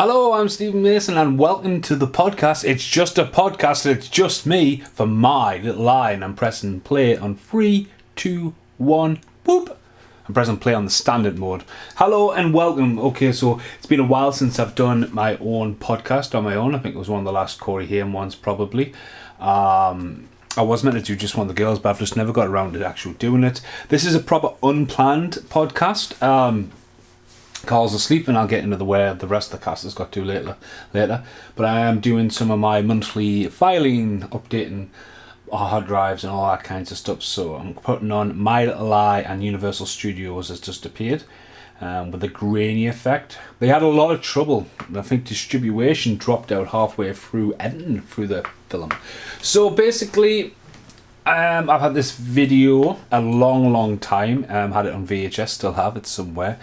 Hello, I'm Stephen Mason and welcome to the podcast. It's just a podcast and it's just me for my little lie, and I'm pressing play on 3, 2, 1, whoop. I'm pressing play on the standard mode. Hello and welcome. Okay, so it's been a while since I've done my own podcast on my own. I think it was one of the last Corey Haim ones probably. I was meant to do just one of the girls, but I've just never got around to actually doing it. This is a proper unplanned podcast. Carl's asleep and I'll get into the rest of the cast has got to later. But I am doing some of my monthly filing, updating hard drives and all that kinds of stuff. So I'm putting on My Little Lie, and Universal Studios has just appeared with a grainy effect. They had a lot of trouble. I think distribution dropped out halfway through editing through the film. So basically, I've had this video a long time. Had it on VHS, still have it somewhere.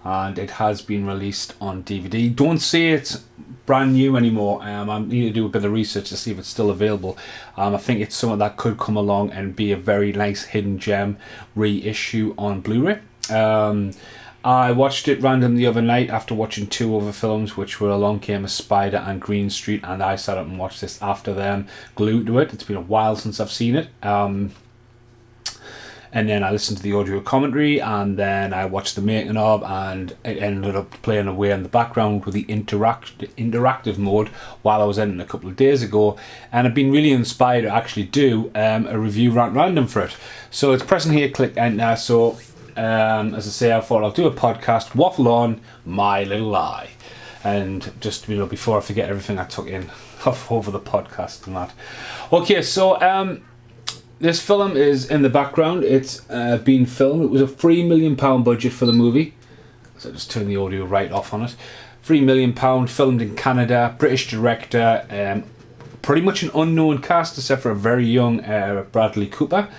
And it has been released on DVD. Don't say it's brand new anymore. I need to do a bit of research to see if it's still available. I think it's something that could come along and be a very nice hidden gem reissue on Blu-ray. I watched it random the other night after watching two other films, which were Along Came a Spider and Green Street, and I sat up and watched this after them, glued to it. It's been a while since I've seen it. And then I listened to the audio commentary, and then I watched the making of, and it ended up playing away in the background with the interactive mode while I was editing a couple of days ago, and I've been really inspired to actually do a review random for it. So it's pressing here, click enter. So as I say, I thought I'll do a podcast, waffle on My Little Lie, and just before I forget everything I took in off over the podcast and that. Okay, so this film is in the background. It's been filmed. It was a £3 million budget for the movie. So just turn the audio right off on it. £3 million, filmed in Canada, British director, pretty much an unknown cast except for a very young Bradley Cooper,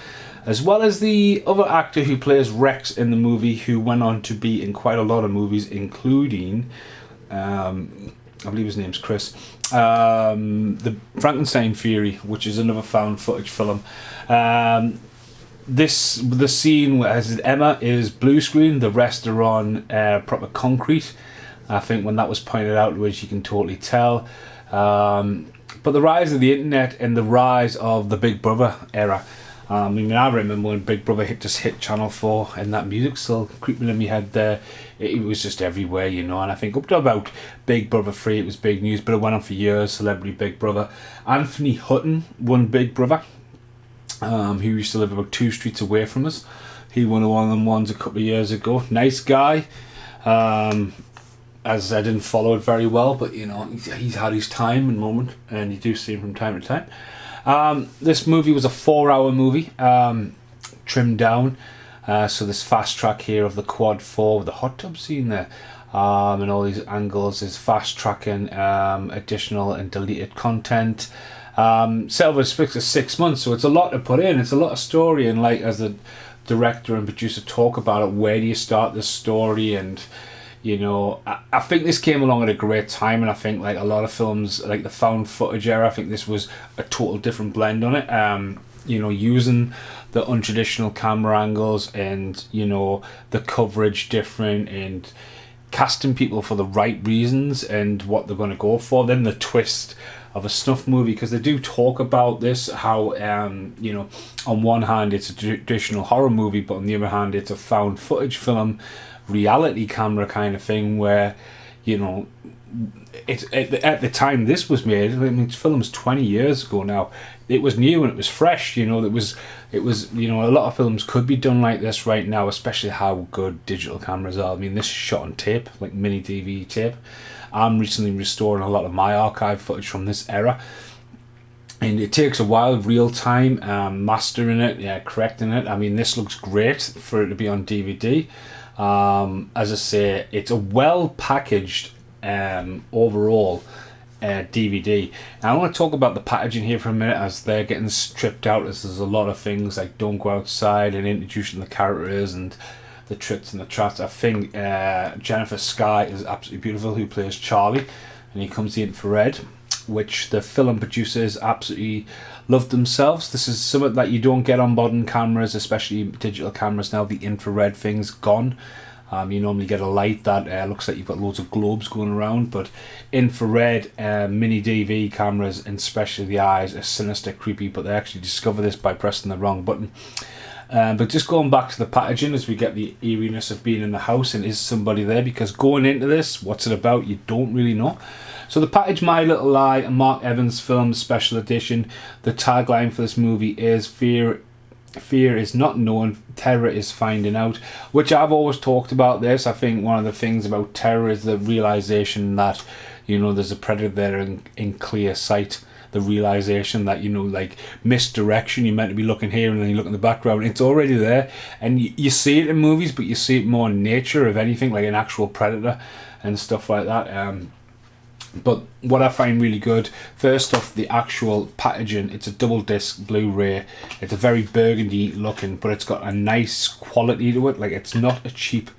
as well as the other actor who plays Rex in the movie, who went on to be in quite a lot of movies, including, I believe his name's Chris, the Frankenstein Theory, which is another found footage film. The scene where Emma is blue screen, the rest are on proper concrete. I think when that was pointed out, which you can totally tell. But the rise of the internet and the rise of the Big Brother era. I remember when Big Brother just hit Channel 4 and that music still creeping in my head there. It was just everywhere, and I think up to about Big Brother 3 it was big news, but it went on for years, Celebrity Big Brother. Anthony Hutton won Big Brother, who used to live about 2 streets away from us. He won one of them ones a couple of years ago. Nice guy. As I didn't follow it very well, but he's had his time and moment, and you do see him from time to time. This movie was a 4-hour movie, trimmed down. So this fast track here of the quad 4 with the hot tub scene there, and all these angles is fast tracking additional and deleted content. Set over a space of 6 months, so it's a lot to put in. It's a lot of story, and like as the director and producer talk about it, where do you start this story? And I think this came along at a great time, and I think like a lot of films, like the found footage era, I think this was a total different blend on it. Using the untraditional camera angles and the coverage different, and casting people for the right reasons and what they're going to go for. Then the twist of a snuff movie, because they do talk about this, how on one hand it's a traditional horror movie, but on the other hand it's a found footage film, reality camera kind of thing, where it's at the time this was made. I mean, this film's 20 years ago now. It was new and it was fresh. It was a lot of films could be done like this right now, especially how good digital cameras are. I mean, this is shot on tape, like mini DV tape. I'm recently restoring a lot of my archive footage from this era, and it takes a while, real time, mastering it, correcting it. I mean, this looks great for it to be on DVD. As I say, it's a well packaged overall DVD. Now I want to talk about the packaging here for a minute, as they're getting stripped out, as there's a lot of things like don't go outside and introducing the characters and the tricks and the traps. I think Jennifer Sky is absolutely beautiful, who plays Charlie, and he comes the infrared, which the film producers absolutely loved themselves. This is something that you don't get on modern cameras, especially digital cameras now. The infrared thing's gone. You normally get a light that looks like you've got loads of globes going around, but infrared mini DV cameras, and especially the eyes, are sinister, creepy, but they actually discover this by pressing the wrong button. But just going back to the packaging, as we get the eeriness of being in the house, and is somebody there? Because going into this, what's it about? You don't really know. So the package, My Little Lie, a Mark Evans film special edition. The tagline for this movie is Fear is not known, terror is finding out, which I've always talked about this. I think one of the things about terror is the realization that, you know, there's a predator there in clear sight. The realization that, you know, like misdirection, you're meant to be looking here and then you look in the background, it's already there. And you see it in movies, but you see it more in nature, if anything, like an actual predator and stuff like that. But what I find really good, first off, the actual packaging. It's a double disc Blu-ray. It's a very burgundy looking, but it's got a nice quality to it. Like, it's not a cheap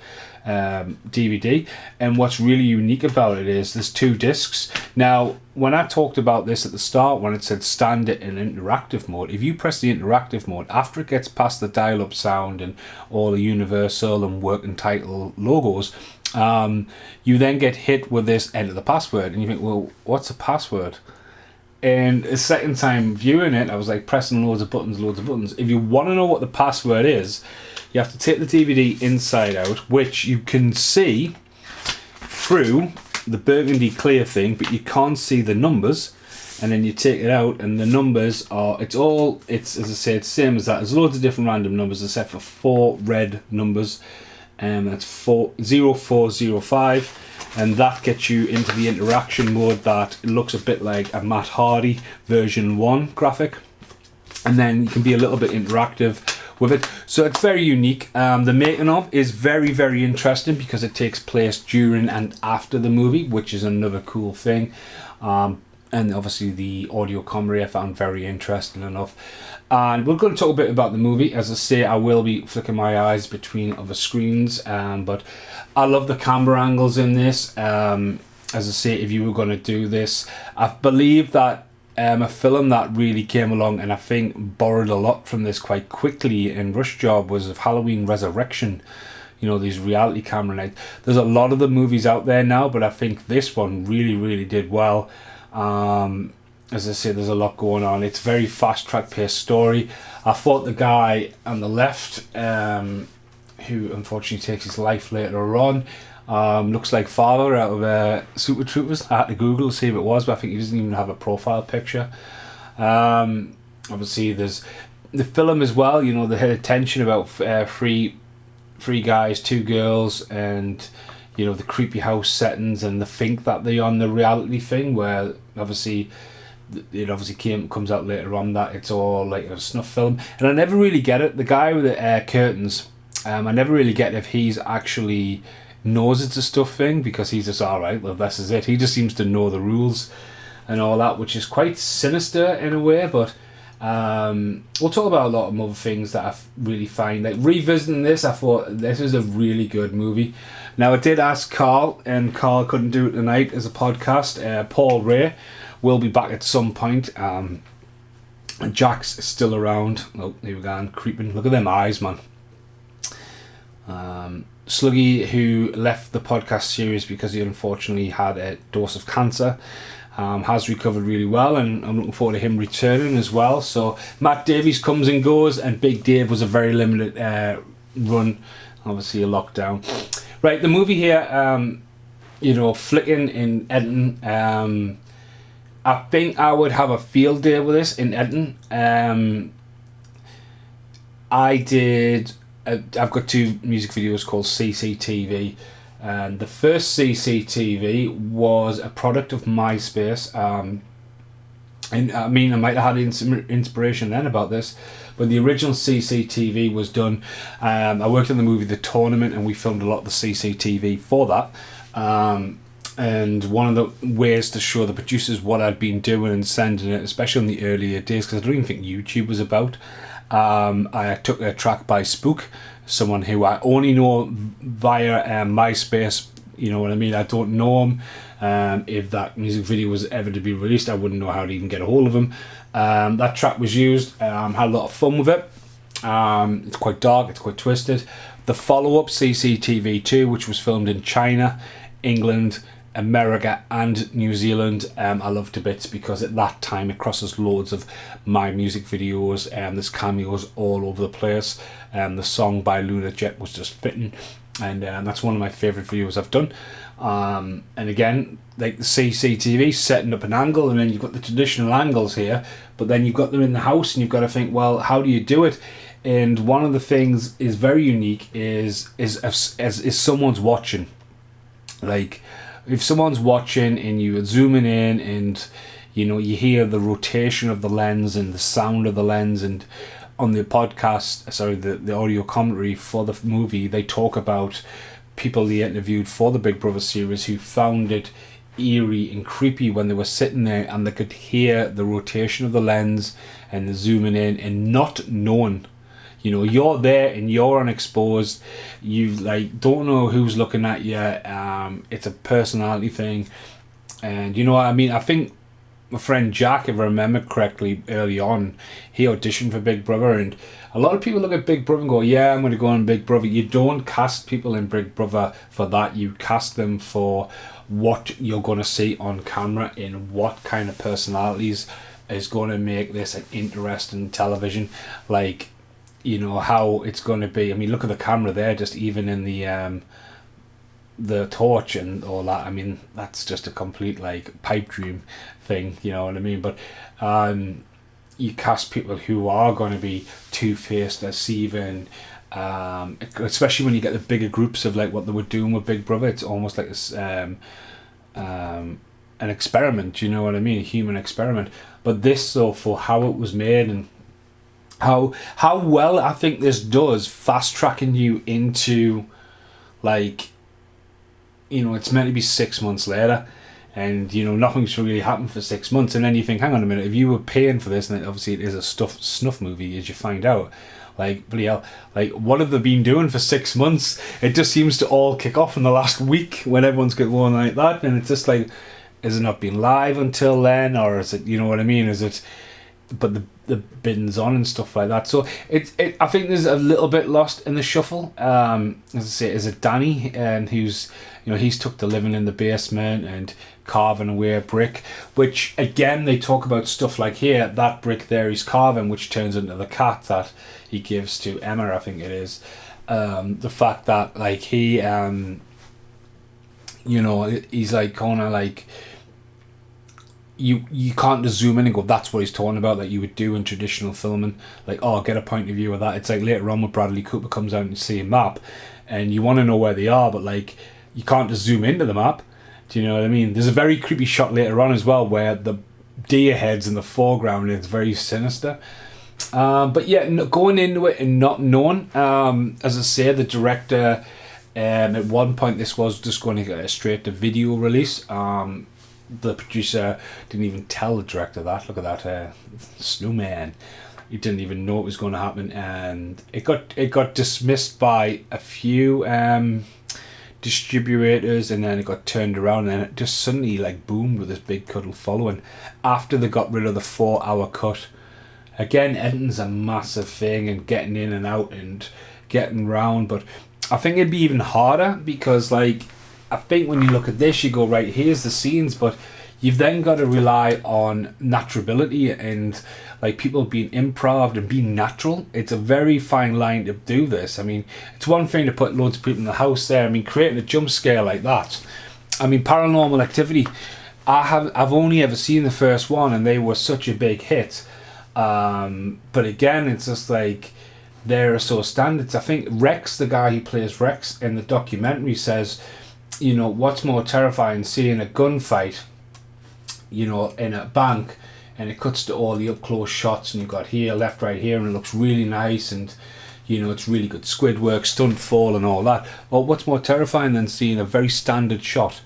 DVD. And what's really unique about it is there's 2 discs. Now, when I talked about this at the start, when it said standard in interactive mode, if you press the interactive mode, after it gets past the dial-up sound and all the Universal and working title logos, you then get hit with this enter the password, and you think, well, what's a password? And a second time viewing it, I was like pressing loads of buttons. If you want to know what the password is, you have to take the DVD inside out, which you can see through the burgundy clear thing, but you can't see the numbers. And then you take it out, and the numbers are, it's as I say, it's same as that. There's loads of different random numbers except for 4 red numbers. That's 0405, and that gets you into the interaction mode that looks a bit like a Matt Hardy version 1 graphic, and then you can be a little bit interactive with it. So it's very unique. The making of is very, very interesting because it takes place during and after the movie, which is another cool thing. And obviously the audio commentary I found very interesting enough. And we're going to talk a bit about the movie. As I say, I will be flicking my eyes between other screens, but I love the camera angles in this. As I say, if you were going to do this, I believe that a film that really came along and I think borrowed a lot from this quite quickly in Rush Job was of Halloween Resurrection. You know, these reality camera nights. There's a lot of the movies out there now, but I think this one really, really did well. As I say, there's a lot going on. It's very fast track paced story. I thought the guy on the left, who unfortunately takes his life later on, looks like Father out of Super Troopers. I had to Google to see if it was, but I think he doesn't even have a profile picture. Obviously there's the film as well. You know, they had attention about three guys, 2 girls, and you know, the creepy house settings, and they think that they're on the reality thing, where obviously it comes out later on that it's all like a snuff film. And I never really get it. The guy with the curtains, I never really get if he's actually knows it's a stuff thing, because he's just, alright, well, this is it. He just seems to know the rules and all that, which is quite sinister in a way. But we'll talk about a lot of other things that I really find, like revisiting this, I thought this is a really good movie. Now, I did ask Carl, and Carl couldn't do it tonight as a podcast. Paul Ray will be back at some point. Jack's still around. Oh, here we go, creeping. Look at them eyes, man. Sluggy, who left the podcast series because he unfortunately had a dose of cancer, has recovered really well, and I'm looking forward to him returning as well. So Matt Davies comes and goes, and Big Dave was a very limited run, obviously a lockdown. Right, the movie here, you know, flicking in editing. I think I would have a field day with this in editing. I've got 2 music videos called CCTV, and the first CCTV was a product of MySpace. And I mean, I might have had inspiration then about this, but the original CCTV was done. I worked on the movie The Tournament, and we filmed a lot of the CCTV for that. And one of the ways to show the producers what I'd been doing and sending it, especially in the earlier days, because I don't even think YouTube was about, I took a track by Spook, someone who I only know via MySpace. You know what I mean? I don't know him. If that music video was ever to be released, I wouldn't know how to even get a hold of him. That track was used. Had a lot of fun with it. It's quite dark, it's quite twisted, The follow-up, CCTV2, which was filmed in China, England, America and New Zealand, I love to bits, because at that time it crosses loads of my music videos, and there's cameos all over the place. The song by Luna Jet was just fitting, and that's one of my favourite videos I've done. And again, like the CCTV, setting up an angle, and then you've got the traditional angles here, but then you've got them in the house, and you've got to think, well, how do you do it? And one of the things is very unique is someone's watching. Like, if someone's watching and you're zooming in, and you hear the rotation of the lens and the sound of the lens, and on the podcast, the audio commentary for the movie, they talk about people they interviewed for the Big Brother series who found it eerie and creepy when they were sitting there and they could hear the rotation of the lens and the zooming in, and not knowing. You're there and you're unexposed. You don't know who's looking at you. It's a personality thing, and what I mean. I think my friend Jack, if I remember correctly, early on, he auditioned for Big Brother, and a lot of people look at Big Brother and go, "Yeah, I'm going to go on Big Brother." You don't cast people in Big Brother for that. You cast them for what you're going to see on camera, and what kind of personalities is going to make this an interesting television. How it's going to be. I mean, look at the camera there, just even in the torch and all that. I mean, that's just a complete pipe dream thing, you know what I mean? But you cast people who are going to be two-faced, deceiving, especially when you get the bigger groups of what they were doing with Big Brother. It's almost like this an experiment, you know what I mean? A human experiment. But this, though, for how it was made, and how well I think this does fast tracking you into it's meant to be 6 months later, and nothing's really happened for 6 months, and then you think, hang on a minute, if you were paying for this, and obviously it is a snuff movie, as you find out, bloody hell, what have they been doing for 6 months? It just seems to all kick off in the last week when everyone's going like that, and it's just is it not been live until then, or is it, you know what I mean, is it, but the bins on and stuff like that. So it I think there's a little bit lost in the shuffle. As I say, is it Danny, who's he's took to living in the basement and carving away a brick, which again they talk about stuff like here, that brick there he's carving, which turns into the cat that he gives to Emma, I think it is. The fact that he he's kind of you can't just zoom in and go, that's what he's talking about, that you would do in traditional filming, get a point of view of that. It's later on when Bradley Cooper comes out and you see a map and you want to know where they are, but you can't just zoom into the map. Do you know what I mean? There's a very creepy shot later on as well where the deer heads in the foreground, and it's very sinister. But yeah, going into it and not knowing, as I say, the director, at one point this was just going to get a straight to video release. The producer didn't even tell the director that. Look at that snowman. He didn't even know it was going to happen, and it got dismissed by a few distributors, and then it got turned around, and then it just suddenly boomed with this big cuddle following after they got rid of the 4-hour cut. Again, editing's a massive thing, and getting in and out and getting round, but I think it'd be even harder because I think when you look at this, you go, right, here's the scenes, but you've then got to rely on naturality and people being improv and being natural. It's a very fine line to do this. I mean, it's one thing to put loads of people in the house there. I mean, creating a jump scare like that. I mean, Paranormal Activity, I've only ever seen the first one, and they were such a big hit. But again, it's just they're so standards. I think Rex, the guy who plays Rex in the documentary, says, what's more terrifying, seeing a gunfight, in a bank, and it cuts to all the up close shots, and you've got here, left, right, here, and it looks really nice, and it's really good squid work, stunt fall, and all that. Well, what's more terrifying than seeing a very standard shot,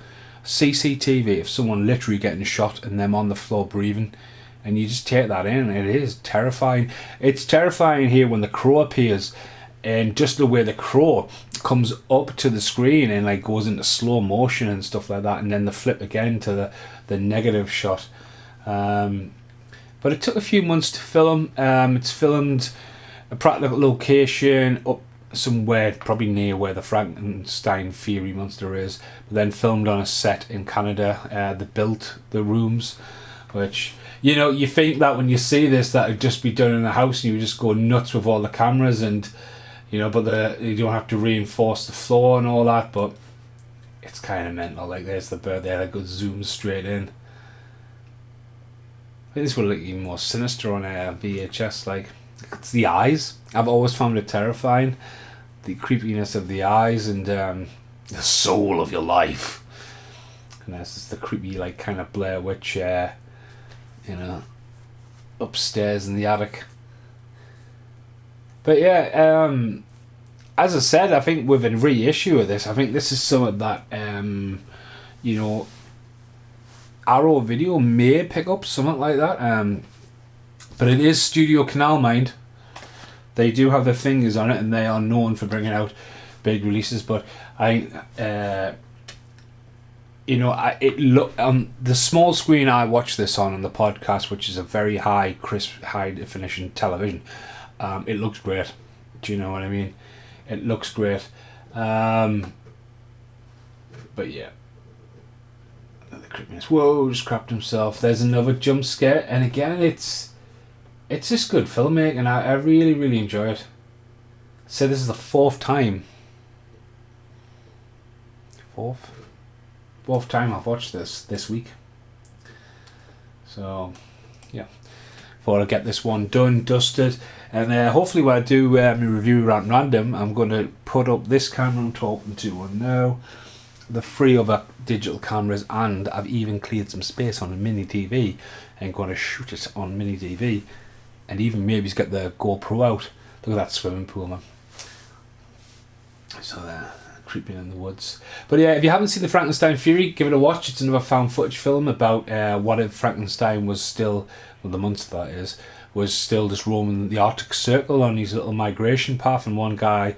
CCTV, of someone literally getting shot and them on the floor breathing, and you just take that in, and it is terrifying. It's terrifying here when the crow appears, and just the way the crow comes up to the screen and goes into slow motion and stuff like that, and then the flip again to the negative shot. But it took a few months to film. It's filmed a practical location up somewhere probably near where the Frankenstein Fury monster is, but then filmed on a set in Canada. They built the rooms, which, you think that when you see this, that would just be done in the house and you would just go nuts with all the cameras and, but you don't have to reinforce the floor and all that, but it's kind of mental. Like, there's the bird there that goes zooms straight in. I think this would look even more sinister on a VHS. Like, it's the eyes. I've always found it terrifying. The creepiness of the eyes and the soul of your life. And that's just the creepy, like, kind of Blair Witch, upstairs in the attic. But yeah, as I said, I think with a reissue of this, I think this is something that, Arrow Video may pick up, something like that. But it is Studio Canal Mind. They do have their fingers on it, and they are known for bringing out big releases. But the small screen I watched this on the podcast, which is a very high, crisp, high definition television. It looks great. Do you know what I mean? It looks great. But yeah. The creepiness. Whoa, just crapped himself. There's another jump scare, and again, it's just good filmmaking. I really, really enjoy it. So this is the fourth time I've watched this week. So yeah, thought I'd get this one done, dusted, and hopefully when I do my review at random, I'm going to put up this camera I'm talking to on now, the 3 other digital cameras, and I've even cleared some space on a mini TV and going to shoot it on mini TV, and even maybe get the GoPro out. Look at that swimming pool, man. So there, creeping in the woods. But yeah, if you haven't seen the Frankenstein Fury, give it a watch. It's another found footage film about what if Frankenstein was still, well, the monster that is, was still just roaming the Arctic Circle on his little migration path, and one guy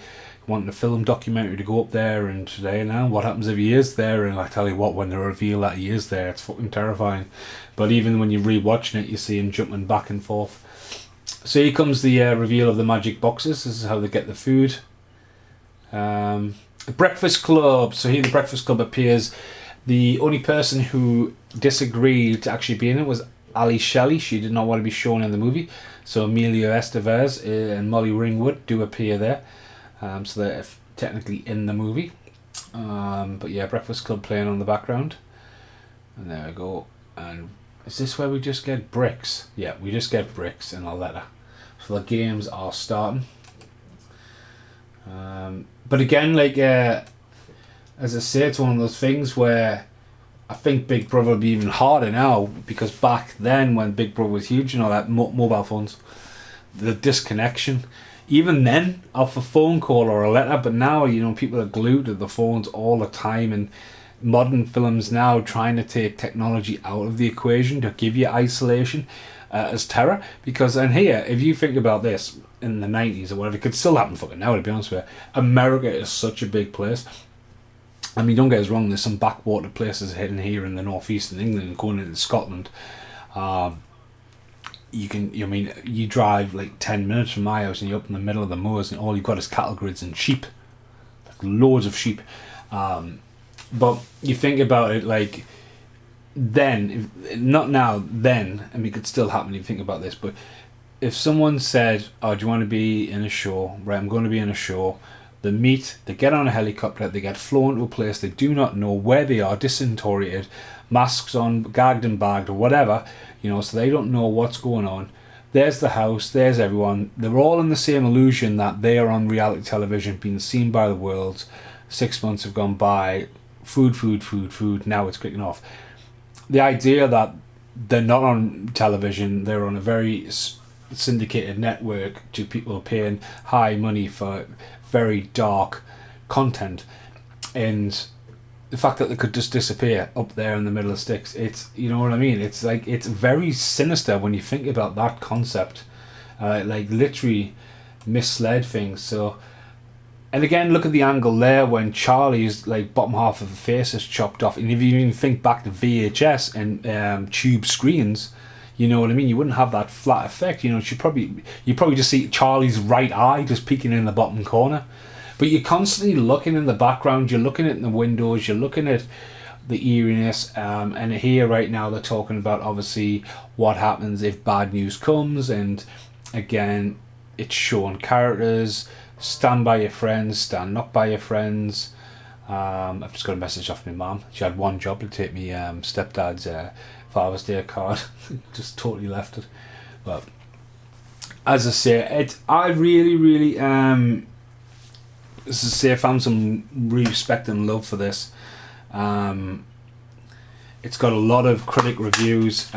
wanting a film documentary to go up there, and today now, what happens if he is there? And I tell you what, when they reveal that he is there, it's fucking terrifying. But even when you're rewatching it, you see him jumping back and forth. So here comes the reveal of the magic boxes. This is how they get the food. The Breakfast Club. So here the Breakfast Club appears. The only person who disagreed to actually be in it was Ali Shelley. She did not want to be shown in the movie. So Emilio Estevez and Molly Ringwood do appear there. So they're technically in the movie. But yeah, Breakfast Club playing on the background. And there we go. And is this where we just get bricks? Yeah, we just get bricks and a letter. So the games are starting. But again, like, as I say, it's one of those things where I think Big Brother will be even harder now, because back then when Big Brother was huge and all that, mobile phones, the disconnection, even then, off a phone call or a letter, but now, people are glued to the phones all the time, and modern films now trying to take technology out of the equation to give you isolation as terror. Because, and here, if you think about this, in the 90s or whatever, it could still happen fucking now, to be honest with you. America is such a big place. I mean, don't get us wrong, there's some backwater places hidden here in the northeast in England and going into Scotland. You drive like 10 minutes from my house and you're up in the middle of the moors and all you've got is cattle grids and sheep. Like loads of sheep. But you think about it, like, then, not now, then, I mean, it could still happen if you think about this, but if someone said, oh, do you want to be in a show? Right, I'm going to be in a show. They meet, they get on a helicopter, they get flown to a place they do not know where they are, disoriented, masks on, gagged and bagged or whatever, so they don't know what's going on. There's the house, there's everyone. They're all in the same illusion that they are on reality television, being seen by the world. 6 months have gone by, food, now it's kicking off. The idea that they're not on television, they're on a very syndicated network to people paying high money for very dark content, and the fact that they could just disappear up there in the middle of sticks, it's, you know what I mean, it's like, it's very sinister when you think about that concept, like literally misled things. So, and again, look at the angle there when Charlie's like bottom half of the face is chopped off, and if you even think back to VHS and tube screens, You know what I mean? You wouldn't have that flat effect. You know, you probably just see Charlie's right eye just peeking in the bottom corner. But you're constantly looking in the background, you're looking at the windows, you're looking at the eeriness, and here right now they're talking about obviously what happens if bad news comes, and again, it's showing characters, stand by your friends, stand not by your friends. I've just got a message off my mum. She had one job to take me stepdad's Father's Day card. Just totally left it. But as I say, I really as I say, I found some respect and love for this. It's got a lot of critic reviews.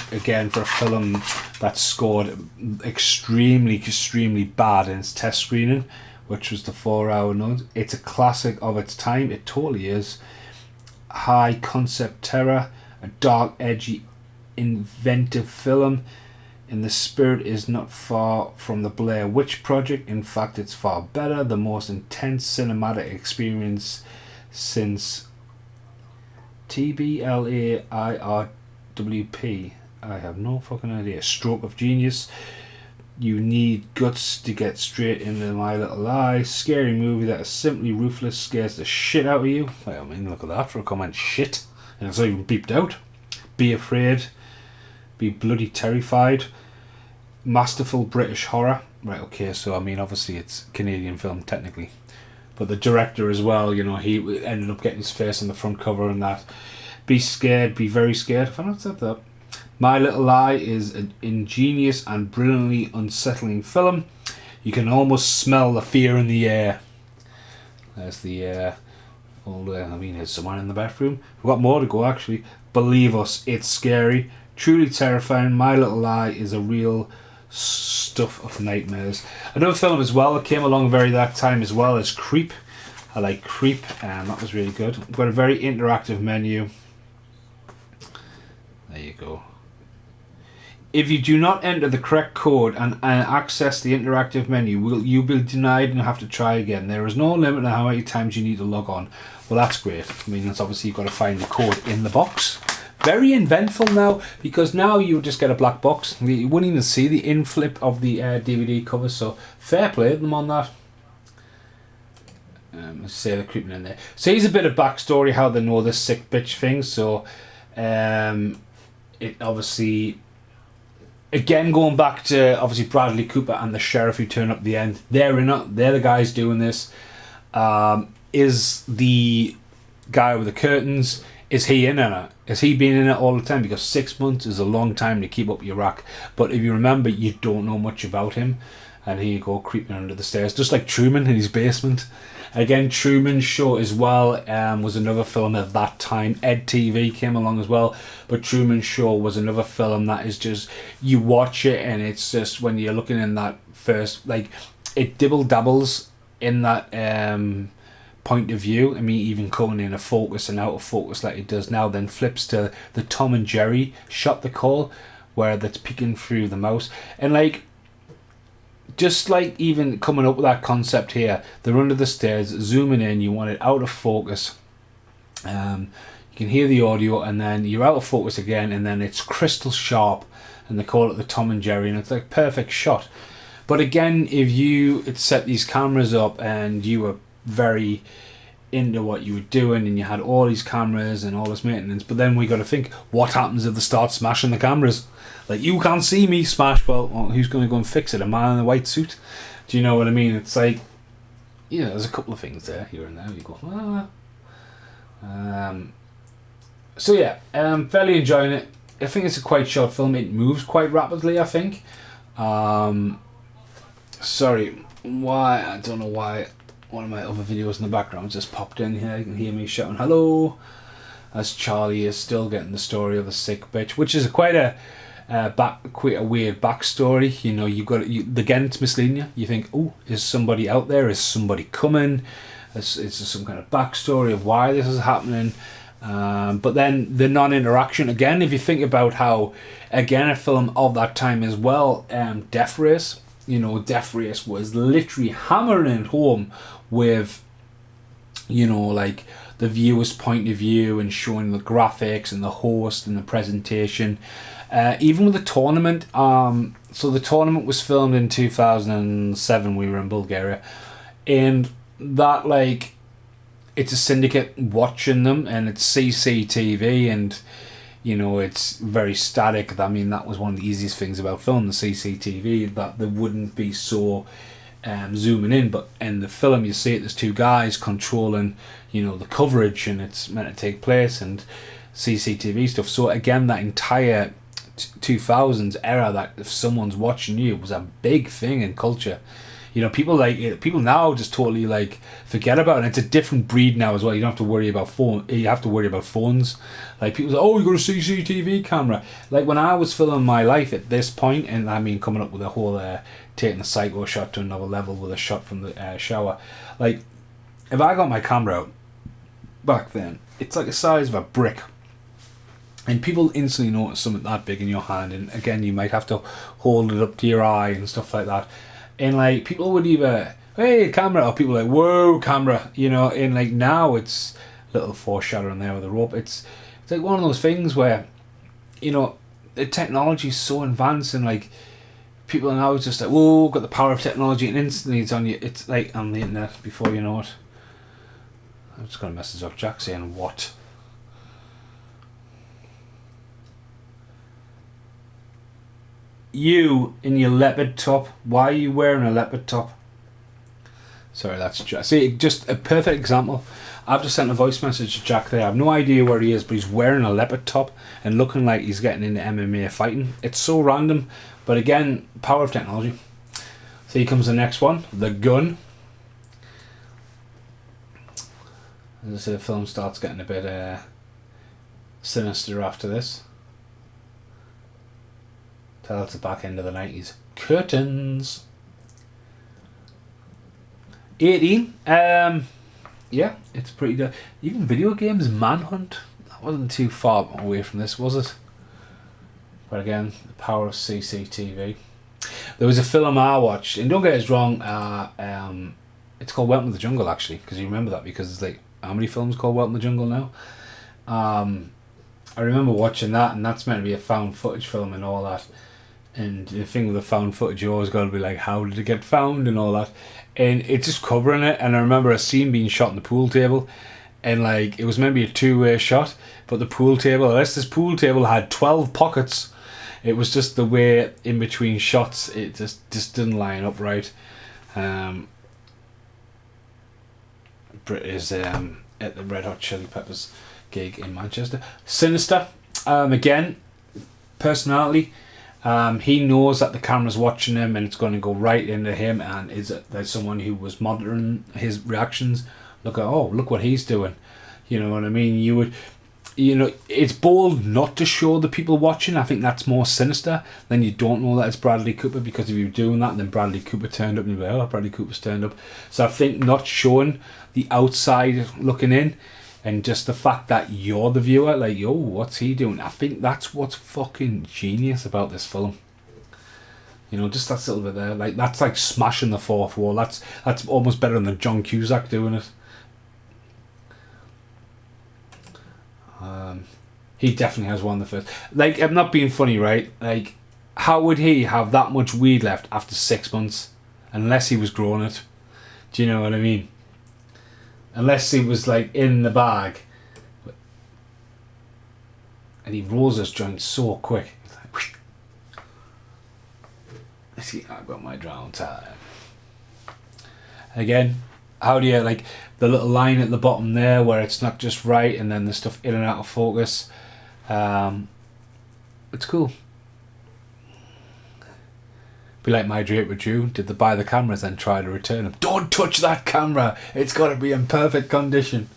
Again, for a film that scored extremely bad in its test screening, which was the 4-hour nod. It's a classic of its time. It totally is. High concept terror, a dark, edgy, inventive film. And the spirit is not far from the Blair Witch Project. In fact, it's far better. The most intense cinematic experience since TBLAIRWP. I have no fucking idea. Stroke of genius. You need guts to get straight into My Little Lie. Scary movie that is simply ruthless, scares the shit out of you. Well, I mean, look at that for a comment. Shit. And it's not even beeped out. Be afraid. Be bloody terrified. Masterful British horror. Right, okay, so I mean, obviously it's Canadian film technically, but the director as well, you know, he ended up getting his face on the front cover and that. Be scared, be very scared. If I not said that. My Little Lie is an ingenious and brilliantly unsettling film. You can almost smell the fear in the air. There's the there's someone in the bathroom. We've got more to go actually. Believe us, it's scary. Truly terrifying. My Little Lie is a real stuff of nightmares. Another film as well that came along very that time as well is Creep. I like Creep, and that was really good. We've got a very interactive menu. There you go. If you do not enter the correct code and access the interactive menu, you'll be denied and have to try again. There is no limit on how many times you need to log on. Well, that's great. I mean, it's obviously you've got to find the code in the box. Very eventful now, because now you just get a black box. You wouldn't even see the inflip of the DVD cover, so fair play to them on that. Let's say they're creeping in there. So here's a bit of backstory how they know this sick bitch thing. So it obviously, again going back to obviously Bradley Cooper and the sheriff who turn up at the end. They're the guys doing this. Is the guy with the curtains, is he in it? Has he been in it all the time? Because 6 months is a long time to keep up your rack. But if you remember, you don't know much about him. And here you go, creeping under the stairs. Just like Truman in his basement. Again, Truman Show as well was another film at that time. Ed TV came along as well. But Truman Show was another film that is just, you watch it and it's just, when you're looking in that first, like, it dibble dabbles in that point of view. I mean, even coming in a focus and out of focus like it does now, then flips to the Tom and Jerry shot they call, where that's peeking through the mouse. And like, just like even coming up with that concept here, they're under the stairs, zooming in, you want it out of focus. You can hear the audio and then you're out of focus again and then it's crystal sharp and they call it the Tom and Jerry and it's like perfect shot. But again, if you had set these cameras up and you were very into what you were doing and you had all these cameras and all this maintenance, but then we got to think, what happens if they start smashing the cameras? Like, you can't see me smash. Well, who's going to go and fix it? A man in a white suit? Do you know what I mean? It's like, you know, there's a couple of things there, here and there. You go, so yeah, fairly enjoying it. I think it's a quite short film. It moves quite rapidly, I think. Sorry, why? I don't know why. One of my other videos in the background just popped in here. You can hear me shouting hello as Charlie is still getting the story of a sick bitch, which is quite a weird backstory. You know, again, it's misleading you. You think, oh, is somebody out there? Is somebody coming? Is some kind of backstory of why this is happening? But then the non-interaction, again, if you think about how, again, a film of that time as well, Death Race. You know, Death Race was literally hammering it home with, you know, like the viewer's point of view and showing the graphics and the host and the presentation. Even with the tournament, so the tournament was filmed in 2007. We were in Bulgaria, and that, like, it's a syndicate watching them, and it's CCTV, and it's very static. I mean, that was one of the easiest things about filming the CCTV, that they wouldn't be so zooming in. But in the film, you see it, there's two guys controlling, the coverage, and it's meant to take place, and CCTV stuff. So again, that entire 2000s era, that if someone's watching you, was a big thing in culture. People now just totally like forget about it. It's a different breed now as well. You don't have to worry about you have to worry about phones. Like, people say, oh, you got a CCTV camera. Like, when I was filming my life at this point, and I mean, coming up with a whole taking the psycho shot to another level with a shot from the shower. Like, if I got my camera out back then, it's like the size of a brick. And people instantly notice something that big in your hand. And again, you might have to hold it up to your eye and stuff like that. And like, people would either, hey, camera, or people like, whoa, camera, and like, now it's a little foreshadowing there with the rope. It's like one of those things where, the technology is so advanced, and like, people are now just like, whoa, got the power of technology, and instantly it's on you. It's like on the internet before you know it. I'm just going to message up Jack saying, what? You in your leopard top. Why are you wearing a leopard top? Sorry, that's Jack. See, just a perfect example. I've just sent a voice message to Jack there. I have no idea where he is, but he's wearing a leopard top and looking like he's getting into MMA fighting. It's so random, but again, power of technology. So here comes the next one, the gun. As I say, the film starts getting a bit sinister after this. Tell it's the back end of the 90s. Curtains. 18. Yeah, it's pretty good. Even video games, Manhunt. That wasn't too far away from this, was it? But again, the power of CCTV. There was a film I watched, and don't get us wrong, it's called Welcome to the Jungle, actually, because you remember that, because it's like, how many films called Welcome to the Jungle now? I remember watching that, and that's meant to be a found footage film and all that. And the thing with the found footage, you always got to be like, how did it get found and all that. And it's just covering it. And I remember a scene being shot on the pool table. And like, it was maybe a two-way shot. But the pool table, unless this pool table had 12 pockets, it was just the way in between shots, it just didn't line up right. Brit is at the Red Hot Chili Peppers gig in Manchester. Sinister. Again, personality. He knows that the camera's watching him, and it's going to go right into him, and there's someone who was monitoring his reactions. Look what he's doing. You know what I mean? It's bold not to show the people watching. I think that's more sinister. Then you don't know that it's Bradley Cooper, because if you're doing that, then Bradley Cooper turned up, and you're like, oh, Bradley Cooper's turned up. So I think not showing the outside looking in, and just the fact that you're the viewer, like, yo, what's he doing? I think that's what's fucking genius about this film. Just that little bit there. Like, that's like smashing the fourth wall. That's almost better than John Cusack doing it. He definitely has one of the first. Like, I'm not being funny, right? Like, how would he have that much weed left after 6 months? Unless he was growing it. Do you know what I mean? Unless he was like in the bag, and he rolls his joint so quick. It's like, see, I've got my drown time. Again, how do you, like, the little line at the bottom there where it's not just right, and then the stuff in and out of focus. It's cool. Be like my date with you. Did they buy the cameras and try to return them? Don't touch that camera. It's got to be in perfect condition.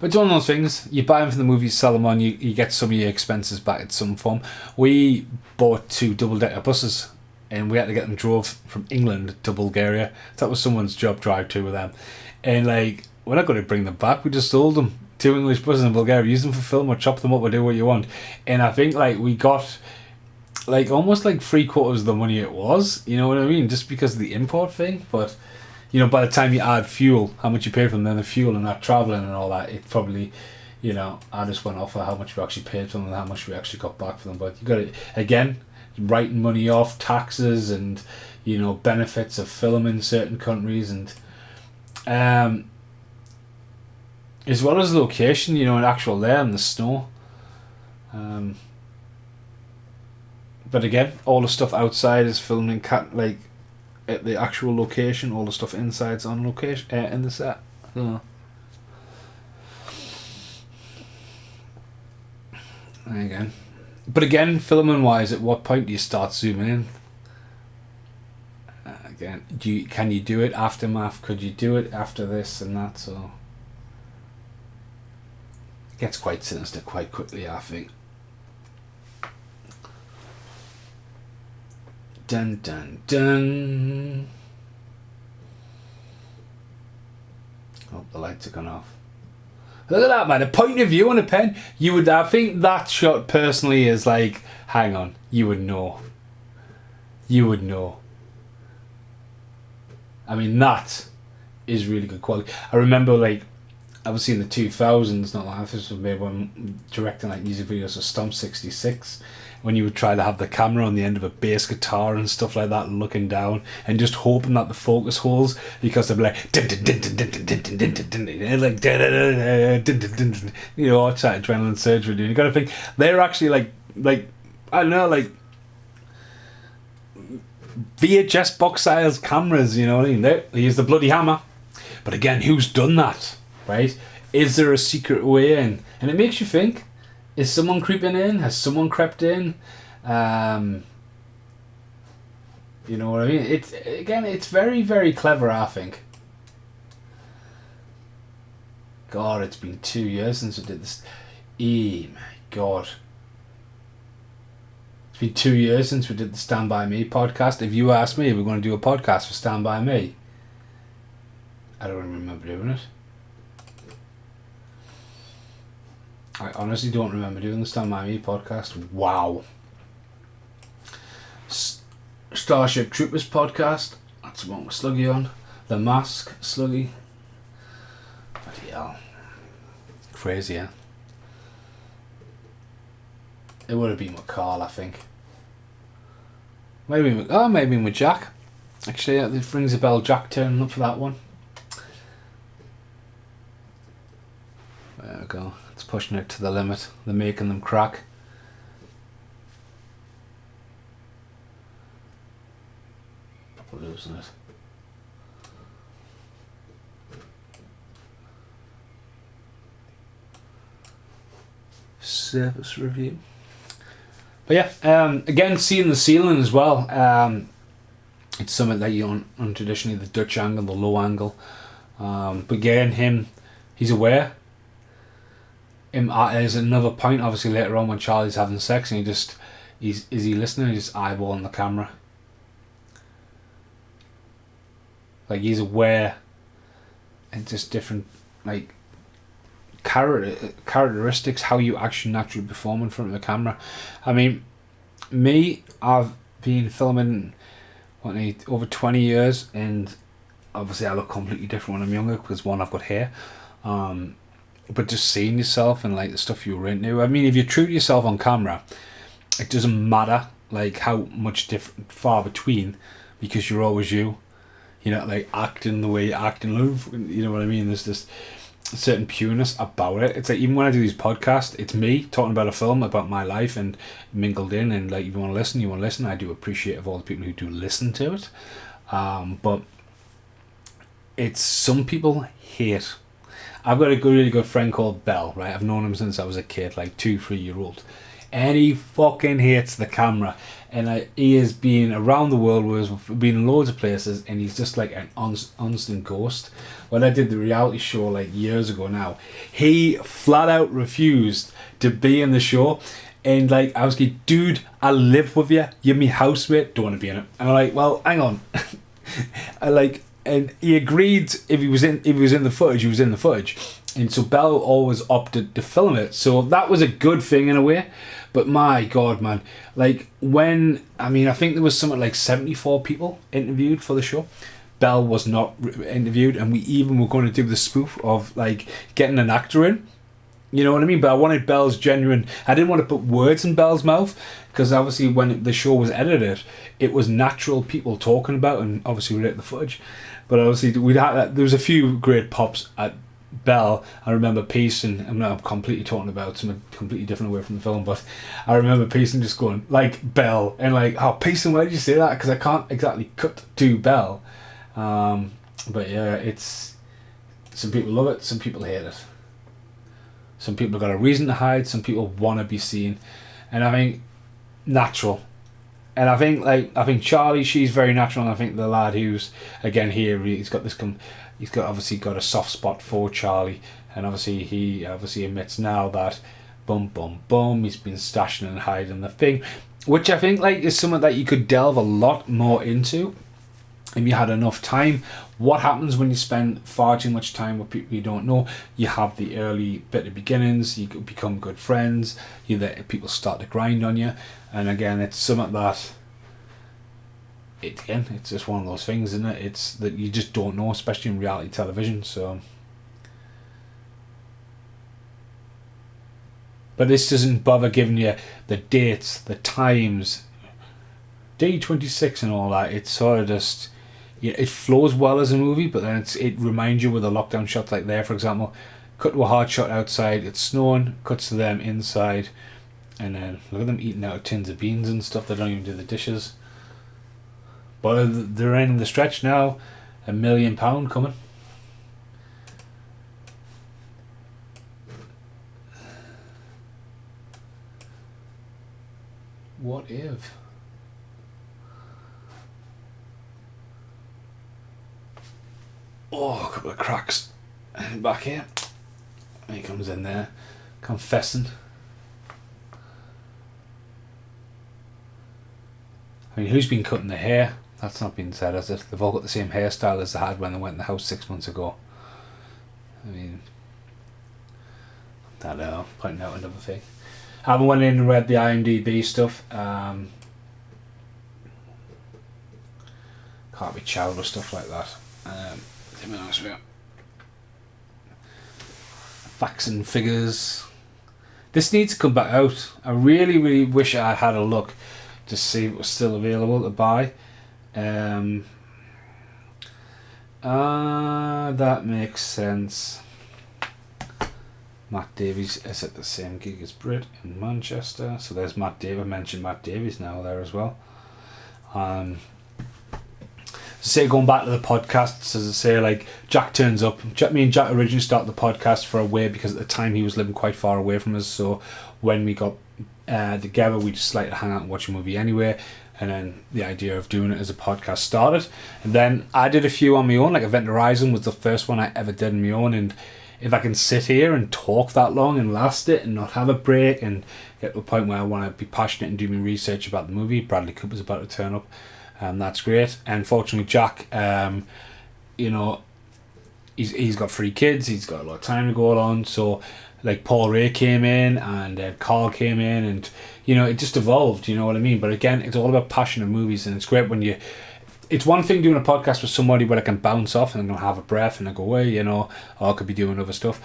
But it's one of those things. You buy them from the movies, sell them on. You get some of your expenses back in some form. We bought 2 double-decker buses, and we had to get them drove from England to Bulgaria. That was someone's job, drive to with them. And like, we're not going to bring them back. We just sold them. 2 English buses in Bulgaria. Use them for film or chop them up or do what you want. And I think like we got like almost like 3/4 of the money it was, you know what I mean, just because of the import thing. But You know, by the time you add fuel, how much you pay for them, then the fuel and that travelling and all that, it probably, you know, I just went off of how much we actually paid for them and how much we actually got back for them. But you got to, again, writing money off, taxes and, you know, benefits of film in certain countries, and as well as location, you know, an actual there in the snow. But again, all the stuff outside is filmed in like at the actual location. All the stuff inside's on location in the set. So. Again, but again, filming wise, at what point do you start zooming in? Again, can you do it aftermath? Could you do it after this and that? So it gets quite sinister quite quickly, I think. Dun dun dun. Oh, the lights are gone off. Look at that, man. A point of view on a pen. You would, I think that shot personally is like, hang on, you would know. You would know. I mean, that is really good quality. I remember, like, obviously in the 2000s, not like this was maybe when directing like music videos for Stomp 66, when you would try to have the camera on the end of a bass guitar and stuff like that, looking down and just hoping that the focus holds, because they'd be like, like, you know, what's that adrenaline surge we're doing. You gotta think they're actually like I don't know, like VHS box size cameras, you know what I mean? Here's the bloody hammer. But again, who's done that, right? Is there a secret way in? And it makes you think, is someone creeping in? Has someone crept in? You know what I mean? It's very, very clever, I think. God, it's been 2 years since we did this. My God. It's been 2 years since we did the Stand By Me podcast. If you ask me if we're going to do a podcast for Stand By Me, I don't remember doing it. I honestly don't remember doing the Stand By Me podcast. Wow. Starship Troopers podcast. That's the one with Sluggy on. The Mask, Sluggy. Bloody hell. Crazy, yeah. It would have been with Carl, I think. Maybe with Jack. Actually, it rings a bell. Jack turning up for that one. There we go. It's pushing it to the limit. They're making them crack. We're losing it. Service review. But yeah, again, seeing the ceiling as well. It's something that you on traditionally the Dutch angle, the low angle. But again, he's aware. There's another point, obviously, later on when Charlie's having sex and is he listening? He's just eyeballing the camera. Like, he's aware, and just different, like, characteristics, how you actually naturally perform in front of the camera. I mean, I've been filming over 20 years, and obviously I look completely different when I'm younger because, one, I've got hair. But just seeing yourself and like the stuff you were into. I mean, if you're true to yourself on camera, it doesn't matter like how much different, far between, because you're always you. You know, like acting the way you act in love. You know what I mean? There's this certain pureness about it. It's like, even when I do these podcasts, it's me talking about a film, about my life, and mingled in. And like, if you want to listen, you want to listen. I do appreciate of all the people who do listen to it. But it's, some people hate. I've got a really good friend called Bell, right? I've known him since I was a kid, like 2-3 year old. And he fucking hates the camera. And he has been around the world, we've been in loads of places, and he's just like an constant ghost. When I did the reality show like years ago now, he flat out refused to be in the show. And like, I was like, dude, I live with you, you're my housemate, don't want to be in it. And I'm like, well, hang on. And he agreed if he was in the footage, he was in the footage. And so Bell always opted to film it. So that was a good thing in a way. But my God, man. Like, I think there was something like 74 people interviewed for the show. Belle was not interviewed, and we even were going to do the spoof of like getting an actor in. You know what I mean? But I wanted Belle's genuine. I didn't want to put words in Belle's mouth, because obviously when the show was edited, it was natural people talking about, and obviously we let the footage. But obviously there was a few great pops at Belle. I remember Pearson. I'm completely talking about something completely different away from the film, but I remember Pearson just going like Belle, and like, oh Pearson, why did you say that? Because I can't exactly cut to Belle. But yeah, it's, some people love it, some people hate it. Some people have got a reason to hide, some people want to be seen. And I think natural. And I think Charlie, she's very natural, and I think the lad who's again here, he's got obviously got a soft spot for Charlie, and obviously he admits now that he's been stashing and hiding the thing, which I think like is something that you could delve a lot more into if you had enough time. What happens when you spend far too much time with people you don't know? You have the early bit of beginnings, you become good friends, people start to grind on you, and again, it's something that it's just one of those things, isn't it? It's that you just don't know, especially in reality television. So, but this doesn't bother giving you the dates, the times, day 26 and all that. It's sort of just, it flows well as a movie, but then it reminds you with a lockdown shot like there, for example, cut to a hard shot outside, it's snowing, cuts to them inside, and then look at them eating out of tins of beans and stuff. They don't even do the dishes. But they're in the stretch now, £1 million coming. What if? Oh, a couple of cracks back here. He comes in there, confessing. I mean, who's been cutting the hair? That's not been said, has it? They've all got the same hairstyle as they had when they went in the house 6 months ago. I mean, I don't know, pointing out another thing. I haven't went in and read the IMDb stuff. Can't be chowed with stuff like that. To be honest with you. Facts and figures. This needs to come back out. I really, really wish I had a look to see if it was still available to buy. That makes sense. Matt Davies is at the same gig as Britt in Manchester. So there's Matt Davies. I mentioned Matt Davies now there as well. Say, going back to the podcasts, as I say, like Jack turns up. Me and Jack originally started the podcast for a way because at the time he was living quite far away from us. So when we got together, we just like to hang out and watch a movie anyway. And then the idea of doing it as a podcast started. And then I did a few on my own, like Event Horizon was the first one I ever did on my own. And if I can sit here and talk that long and last it and not have a break and get to a point where I want to be passionate and do my research about the movie, Bradley Cooper's about to turn up. That's great. And fortunately, Jack, he's got 3 kids. He's got a lot of time to go on. So, like Paul Ray came in and Carl came in, and it just evolved. You know what I mean? But again, it's all about passion of movies, and it's great when you. It's one thing doing a podcast with somebody where I can bounce off and I can have a breath and I go away, or I could be doing other stuff.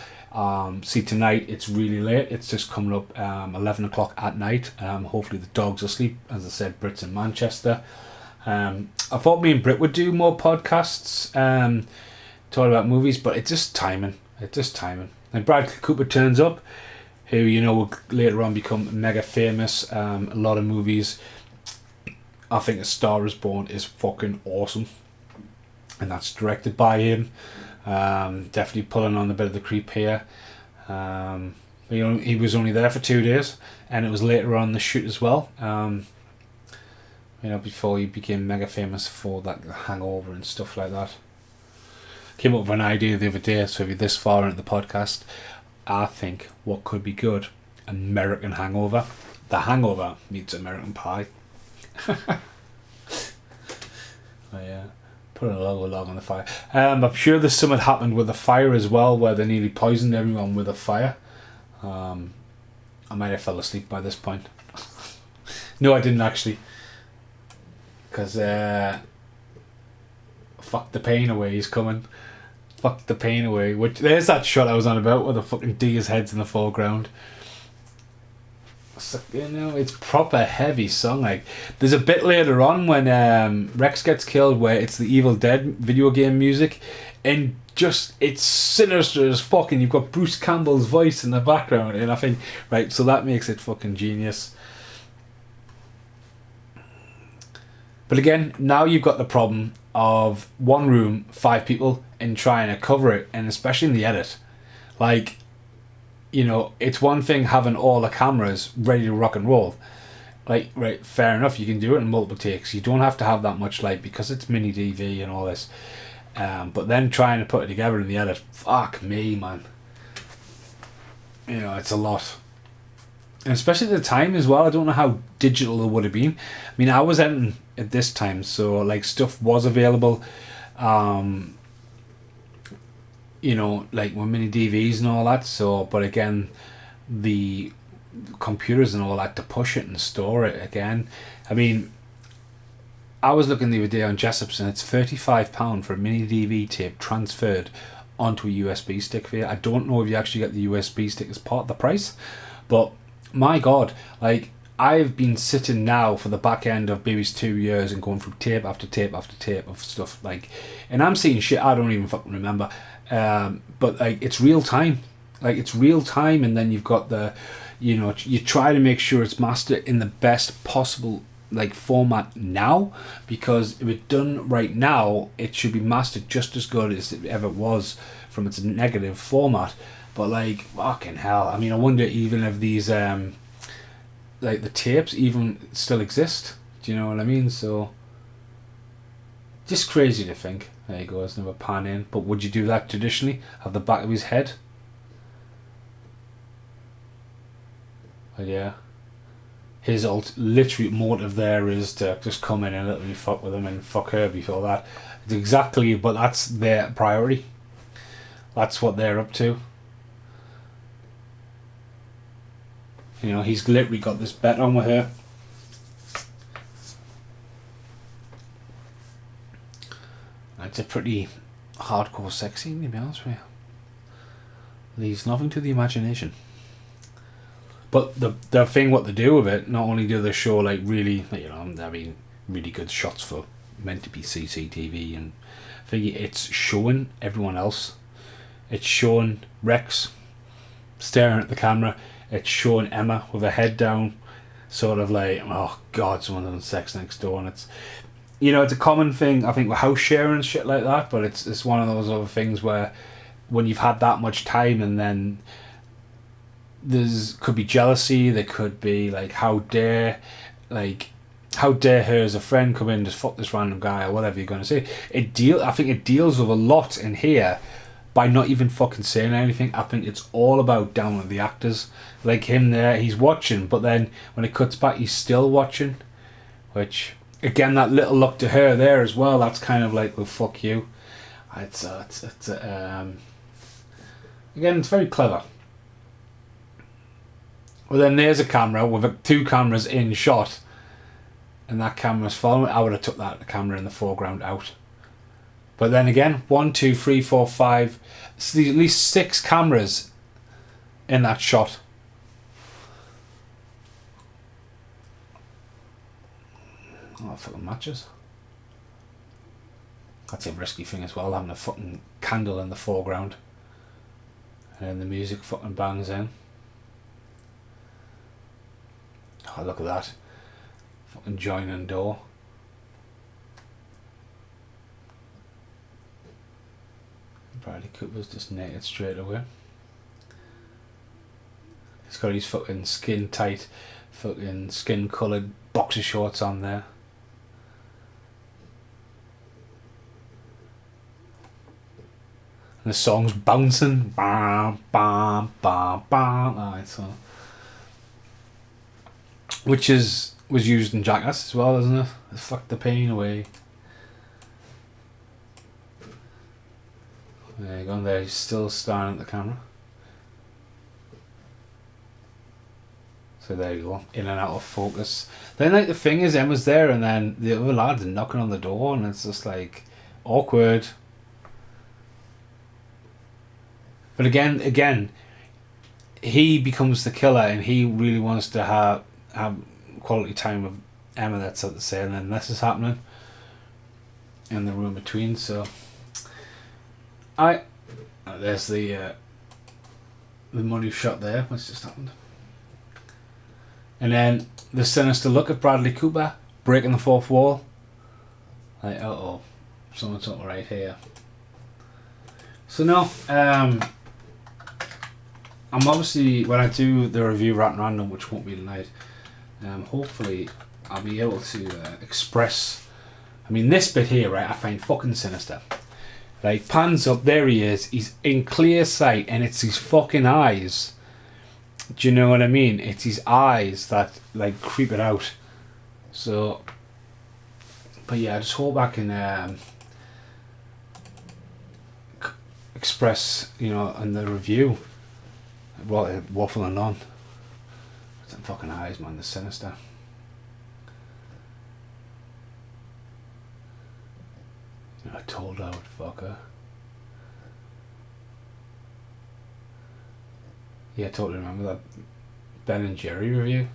See, tonight it's really late. It's just coming up 11 o'clock at night. Hopefully the dog's asleep. As I said, Brit's in Manchester. I thought me and Brit would do more podcasts talking about movies, but it's just timing. And Bradley Cooper turns up, who will later on become mega famous. A lot of movies. I think A Star Is Born is fucking awesome, and that's directed by him. Definitely pulling on a bit of the creep here. He was only there for 2 days, and it was later on the shoot as well. Before he became mega famous for that Hangover and stuff like that. Came up with an idea the other day, so if you're this far into the podcast, I think what could be good, American Hangover. The Hangover meets American Pie. Oh yeah, put a logo log on the fire. I'm sure there's something happened with the fire as well, where they nearly poisoned everyone with a fire. I might have fell asleep by this point. No, I didn't actually. Because fuck the pain away, he's coming. Fuck the pain away. Which there's that shot I was on about where the fucking deer's head's in the foreground. So, you know, it's proper heavy song. Like, there's a bit later on when Rex gets killed where it's the Evil Dead video game music, and just it's sinister as fuck, and you've got Bruce Campbell's voice in the background, and I think, right, so that makes it fucking genius. But again, now you've got the problem of one room, 5 people, and trying to cover it, and especially in the edit. Like, you know, it's one thing having all the cameras ready to rock and roll. Like, right, fair enough, you can do it in multiple takes. You don't have to have that much light because it's mini DV and all this. But then trying to put it together in the edit, fuck me, man. You know, it's a lot. And especially at the time as well, I don't know how digital it would have been. I mean, I was editing at this time, so like stuff was available. You know, like with mini DVs and all that. So, but again, the computers and all that to push it and store it again. I mean, I was looking the other day on Jessup's and it's £35 for a mini DV tape transferred onto a USB stick for you. I don't know if you actually get the USB stick as part of the price, but my God, like, I've been sitting now for the back end of Baby's 2 years and going through tape after tape after tape of stuff, like, and I'm seeing shit I don't even fucking remember. But like, it's real time. Like, it's real time, and then you've got the, you know, you try to make sure it's mastered in the best possible like format now, because if it's done right now, it should be mastered just as good as it ever was from its negative format. But like, fucking hell, I mean, I wonder even if these like the tapes even still exist. Do you know what I mean? So just crazy to think. There you go, there's another pan in. But would you do that traditionally? Have the back of his head? But yeah, his literally motive there is to just come in and literally fuck with him and fuck her before that. It's exactly, but that's their priority. That's what they're up to. You know, he's literally got this bet on with her. It's a pretty hardcore sex scene, to be honest with you. Leaves nothing to the imagination. But the thing what they do with it, not only do they show like really, you know, I mean, really good shots for meant to be CCTV, and I think it's showing everyone else. It's showing Rex staring at the camera. It's showing Emma with her head down, sort of like, oh God, someone's having sex next door, and it's, you know, it's a common thing, I think, with house sharing and shit like that, but it's one of those other things where when you've had that much time, and then could be jealousy, there could be like, how dare her as a friend come in and just fuck this random guy, or whatever you're going to say. I think it deals with a lot in here by not even fucking saying anything. I think it's all about down with the actors. Like him there, he's watching, but then when it cuts back, he's still watching, which, again, that little look to her there as well, that's kind of like, well, fuck you. Again, it's very clever. Well, then there's a camera with 2 cameras in shot, and that camera's following. I would have took that camera in the foreground out. But then again, 1, 2, 3, 4, 5, at least 6 cameras in that shot. Oh, fucking matches. That's a risky thing as well, having a fucking candle in the foreground. And then the music fucking bangs in. Oh, look at that. Fucking joining door. Bradley Cooper's just naked straight away. He's got his fucking skin tight, fucking skin coloured boxer shorts on there. And the song's bouncing. Bam, bam, bam, bam. Alright, so. Which was used in Jackass as well, isn't it? Fuck the pain away. There you go, there he's still staring at the camera. So there you go, in and out of focus. Then like the thing is, Emma's there, and then the other lads are knocking on the door, and it's just like, Awkward. But again, he becomes the killer, and he really wants to have quality time with Emma. That's what to say, and then this is happening in the room between. So, there's the money shot there. What's just happened? And then the sinister look at Bradley Cooper breaking the fourth wall. Like, something's not right here. So no, I'm obviously, when I do the review at random, which won't be tonight, hopefully I'll be able to express. I mean, this bit here, right, I find fucking sinister. Like, pans up, there he is, he's in clear sight, and it's his fucking eyes. Do you know what I mean? It's his eyes that, like, creep it out. So, but yeah, I just hope I can express, in the review, waffling on. Some fucking eyes, man, they're sinister. I told her I would fuck her. Yeah, I totally remember that Ben and Jerry review.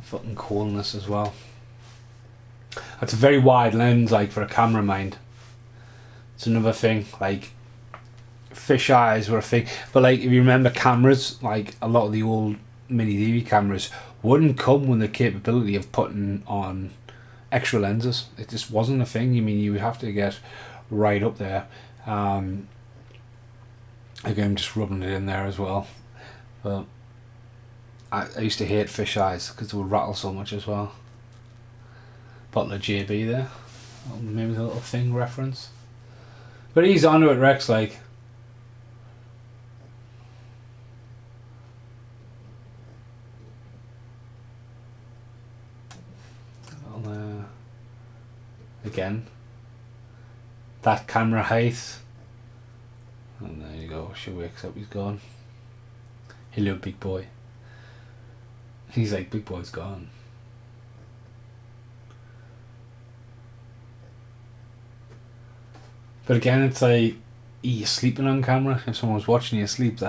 Fucking coolness as well. That's a very wide lens, like, for a camera mind. It's another thing, like, fish eyes were a thing. But, like, if you remember cameras, like, a lot of the old mini DV cameras wouldn't come with the capability of putting on extra lenses. It just wasn't a thing. I mean, you would have to get right up there. Again, I'm just rubbing it in there as well. But I used to hate fish eyes because they would rattle so much as well. Bottle of JB there. Maybe the little thing reference. But he's onto it, Rex, like. Well, again. That camera height. And there you go. She wakes up, he's gone. Hello, big boy. He's like, big boy's gone. But again, it's like, you're sleeping on camera. If someone's watching you asleep,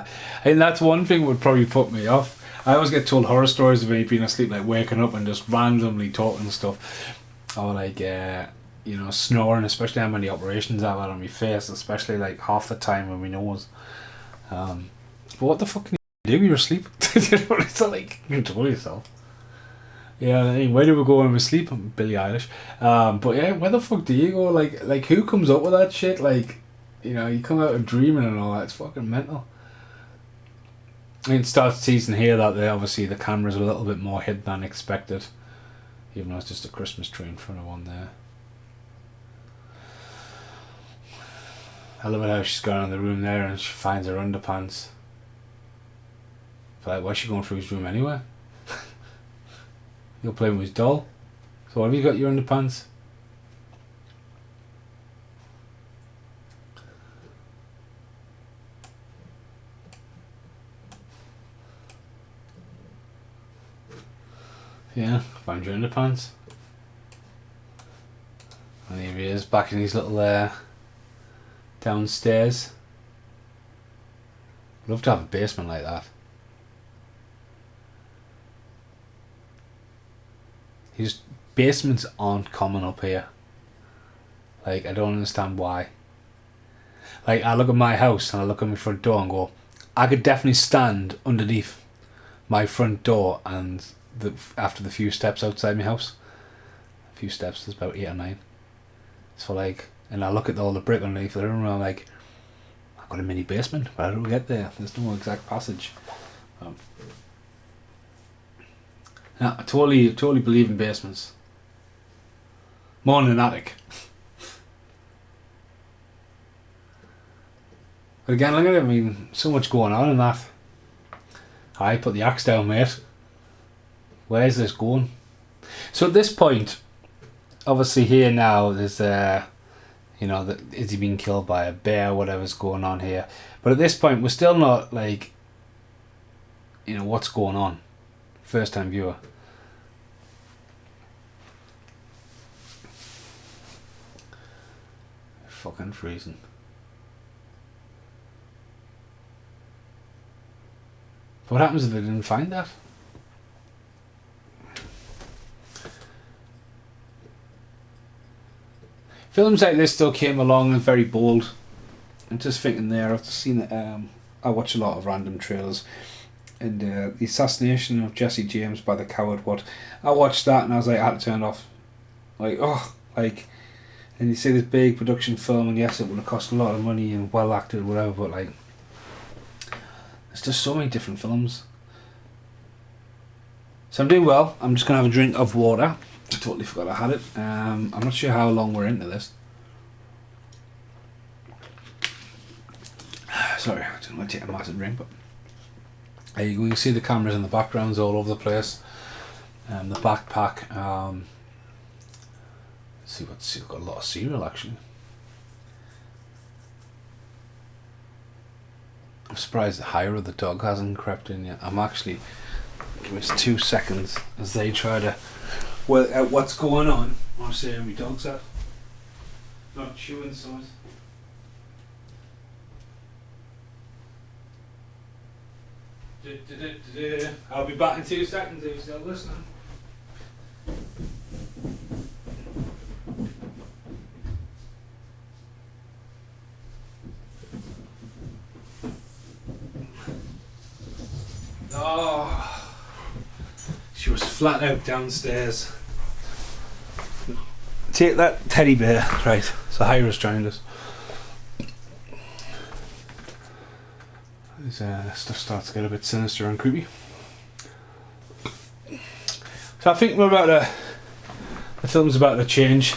and that's one thing would probably put me off. I always get told horror stories of me being asleep, like waking up and just randomly talking stuff, or like snoring, especially how many operations I've had on my face, especially like half the time when we know. But what the fuck can you do? You're asleep. It's not like you control yourself. Yeah, I mean, where do we go when we sleep? Billie Eilish. But yeah, where the fuck do you go? Like who comes up with that shit? Like, you come out of dreaming and all that. It's fucking mental. I mean, it starts teasing here that obviously the camera's a little bit more hid than expected. Even though it's just a Christmas tree in front of one there. I love it how she's going in the room there and she finds her underpants. But like, why's she going through his room anyway? You're playing with his doll. So have you got your underpants? Yeah, find your underpants. And here he is, back in his little downstairs. I'd love to have a basement like that. Basements aren't common up here. Like, I don't understand why. Like, I look at my house and I look at my front door and go, I could definitely stand underneath my front door and after the few steps outside my house. A few steps, there's about 8 or 9. So like, and I look at all the brick underneath the room and I'm like, I've got a mini basement. How do we get there? There's no exact passage. I totally believe in basements. More than an attic. But again, look at it, I mean, so much going on in that. I put the axe down, mate. Where's this going? So at this point, obviously here now, there's is he being killed by a bear, whatever's going on here. But at this point, we're still not, like, you know, what's going on. First time viewer. Fucking freezing. What happens if I didn't find that? Films like this still came along and very bold. I'm just thinking there, I've seen it, I watch a lot of random trailers, and the assassination of Jesse James by the coward what, I watched that and I was like, I had to turn it off. Like, oh, like, and you see this big production film, and yes, it would have cost a lot of money and well acted, whatever, but like, there's just so many different films. So I'm doing well. I'm just going to have a drink of water. I totally forgot I had it. I'm not sure how long we're into this. Sorry, I didn't want to take a massive drink, but there you go. You can see the cameras in the backgrounds all over the place. The backpack. Let's see what's. We've got a lot of cereal actually. I'm surprised the hire of the dog hasn't crept in yet. I'm actually. Give us 2 seconds as they try to work out what's going on. I'm saying my dog's at. Not chewing something. I'll be back in 2 seconds if you're still listening. Oh, she was flat out downstairs. Take that teddy bear. Right, so Hira's joined us. Stuff starts to get a bit sinister and creepy. So I think we're about to. The film's about to change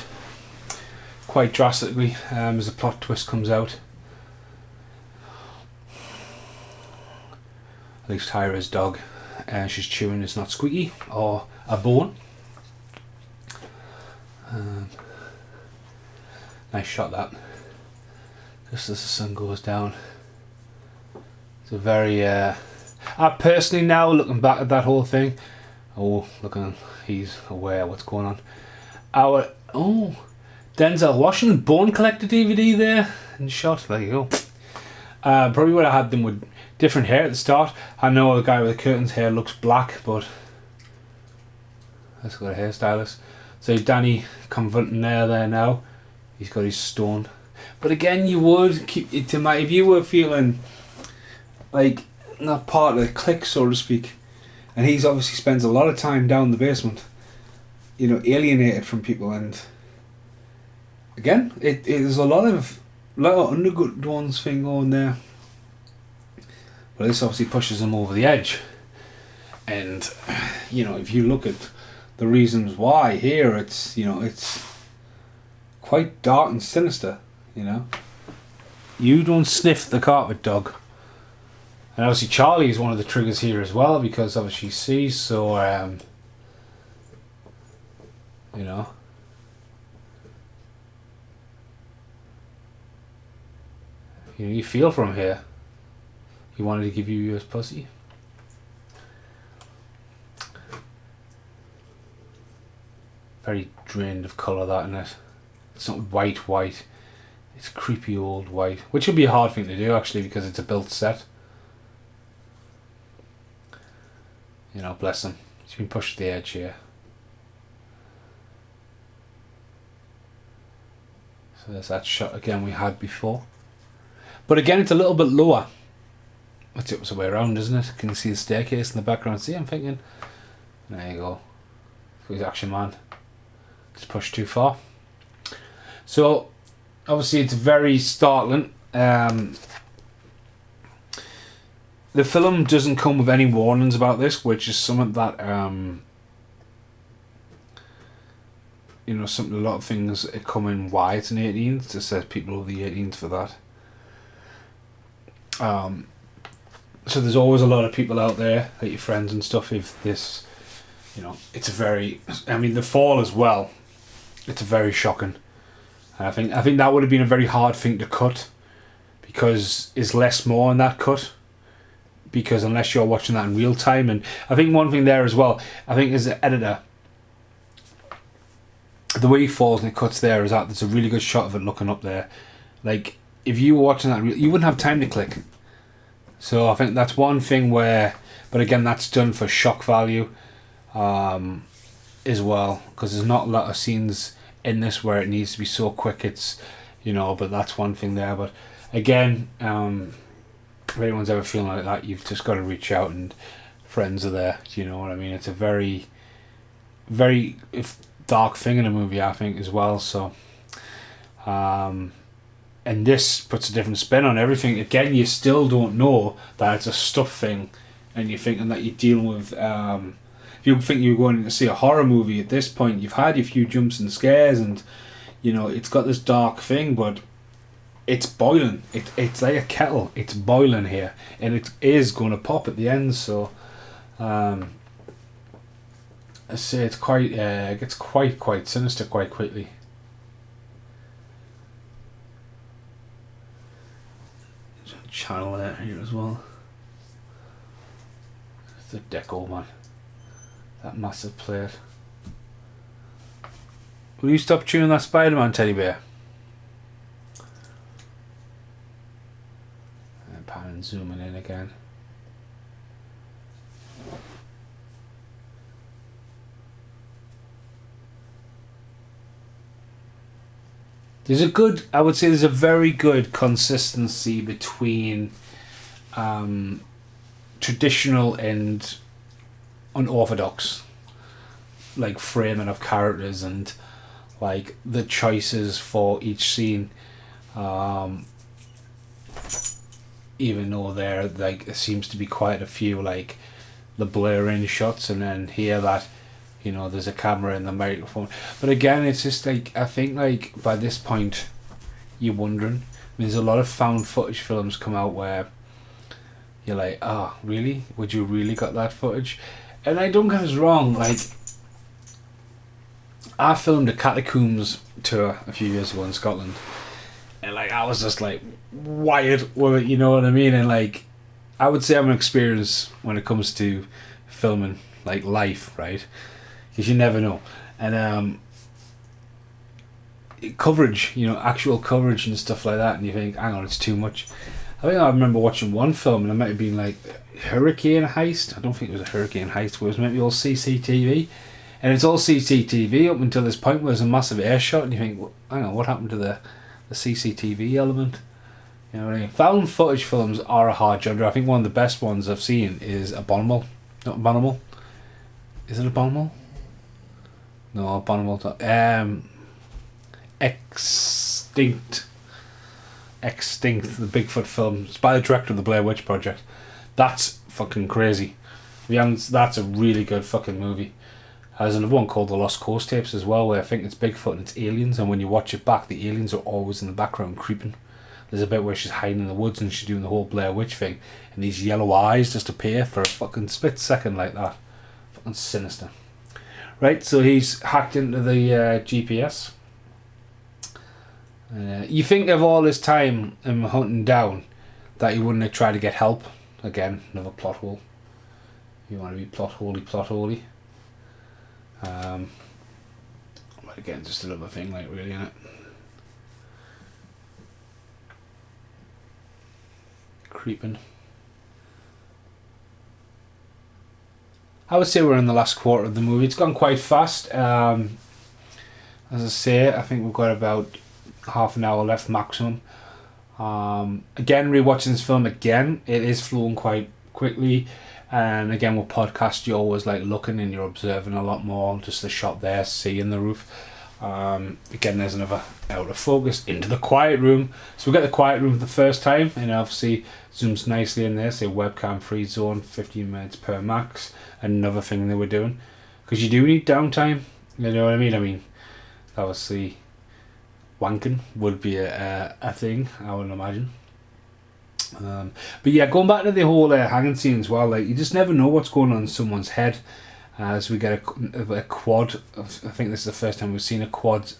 quite drastically as the plot twist comes out. At least Hira's dog, she's chewing, is not squeaky or a bone. Nice shot that. Just as the sun goes down. It's a very. I personally now looking back at that whole thing. He's aware what's going on. Denzel Washington Bone Collector DVD there and shot. There you go. Probably would have had them with different hair at the start. I know the guy with the curtains hair looks black, but let's go to hairstylist. So Danny confronting there now. He's got his stone. But again, you would keep it to my if you were feeling like not part of the clique, so to speak, and he's obviously spends a lot of time down the basement, you know, alienated from people, and again, it is a lot of underground thing going there. But this obviously pushes him over the edge, and you know, if you look at the reasons why here, it's quite dark and sinister. You know, you don't sniff the carpet, dog. And obviously Charlie is one of the triggers here as well, because obviously she sees, so you know. You feel from here. He wanted to give you his pussy. Very drained of colour, that, in it. It's not white. It's creepy old white, which would be a hard thing to do actually, because it's a built set. You know, bless him. He's been pushed to the edge here. So there's that shot again we had before. But again, it's a little bit lower. It's the opposite way around, isn't it? Can you see the staircase in the background? See, I'm thinking. There you go. He's Action Man. Just pushed too far. So, obviously, it's very startling. The film doesn't come with any warnings about this, which is something that, you know, something, a lot of things come in why it's an 18. It says people over the 18s for that. So there's always a lot of people out there, like your friends and stuff, if this, you know, it's a very, I mean, the fall as well, it's very shocking. And I think that would have been a very hard thing to cut, because is less more in that cut. because unless you're watching that in real time, and I think one thing there as well, I think as an editor, the way he falls and it cuts there is that there's a really good shot of it looking up there. Like, if you were watching that, you wouldn't have time to click. So I think that's one thing where, but again, that's done for shock value as well, because there's not a lot of scenes in this where it needs to be so quick. It's, but that's one thing there. But again, if anyone's ever feeling like that, you've just got to reach out, and friends are there. Do you know what I mean? It's a very, very dark thing in a movie, I think, as well. So, and this puts a different spin on everything. Again, you still don't know that it's a stuff thing, and you're thinking that you're dealing with. If you think you're going to see a horror movie at this point, you've had your few jumps and scares, and it's got this dark thing, but it's boiling. It's like a kettle. It's boiling here, and it is going to pop at the end. So, I say it's quite. It gets quite sinister quite quickly. Channel there here as well. The deco, man. That massive plate. Will you stop chewing that Spider-Man teddy bear? And pan and zooming in again. I would say there's a very good consistency between traditional and unorthodox, like, framing of characters, and like the choices for each scene, even though there seems to be quite a few, like the blurring shots, and then here that there's a camera and the microphone. But again, it's just like, I think, like, by this point you're wondering. There's a lot of found footage films come out where you're like, oh, really? Would you really got that footage? And I don't get us wrong, like, I filmed a Catacombs tour a few years ago in Scotland, and like, I was just like wired with it, you know what I mean? And like, I would say I'm an experienced when it comes to filming, like, life, right? Because you never know. And coverage, actual coverage and stuff like that, and you think, hang on, it's too much. I think I remember watching one film, and it might have been like Hurricane Heist. I don't think it was a Hurricane Heist, but it was maybe all CCTV. And it's all CCTV up until this point where there's a massive air shot, and you think, well, hang on, what happened to the CCTV element? You know what I mean? Found footage films are a hard genre. I think one of the best ones I've seen is Abominable. Not Abominable. Is it Abominable? No, Abominable. Extinct, the Bigfoot film. It's by the director of the Blair Witch Project. That's fucking crazy. That's a really good fucking movie. There's another one called The Lost Coast Tapes as well, where I think it's Bigfoot and it's aliens, and when you watch it back, the aliens are always in the background creeping. There's a bit where she's hiding in the woods and she's doing the whole Blair Witch thing, and these yellow eyes just appear for a fucking split second like that. Fucking sinister. Right, so he's hacked into the GPS. You think of all this time him hunting down that he wouldn't have tried to get help. Again, another plot hole. You want to be plot holey. But again, just another thing, like, really, innit? Creeping. I would say we're in the last quarter of the movie. It's gone quite fast. As I say, I think we've got about half an hour left maximum. Again, rewatching this film again, it is flowing quite quickly. And again, with podcasts, you're always like looking and you're observing a lot more. Just the shot there, seeing the roof. Again, there's another out of focus into the quiet room. So we get the quiet room for the first time, and obviously zooms nicely in there. Say webcam free zone, 15 minutes per max. Another thing they were doing, because you do need downtime. You know what I mean? I mean, obviously, wanking would be a thing, I would imagine. But yeah, going back to the whole hanging scene as well, like, you just never know what's going on in someone's head. As we get a quad, I think this is the first time we've seen a quad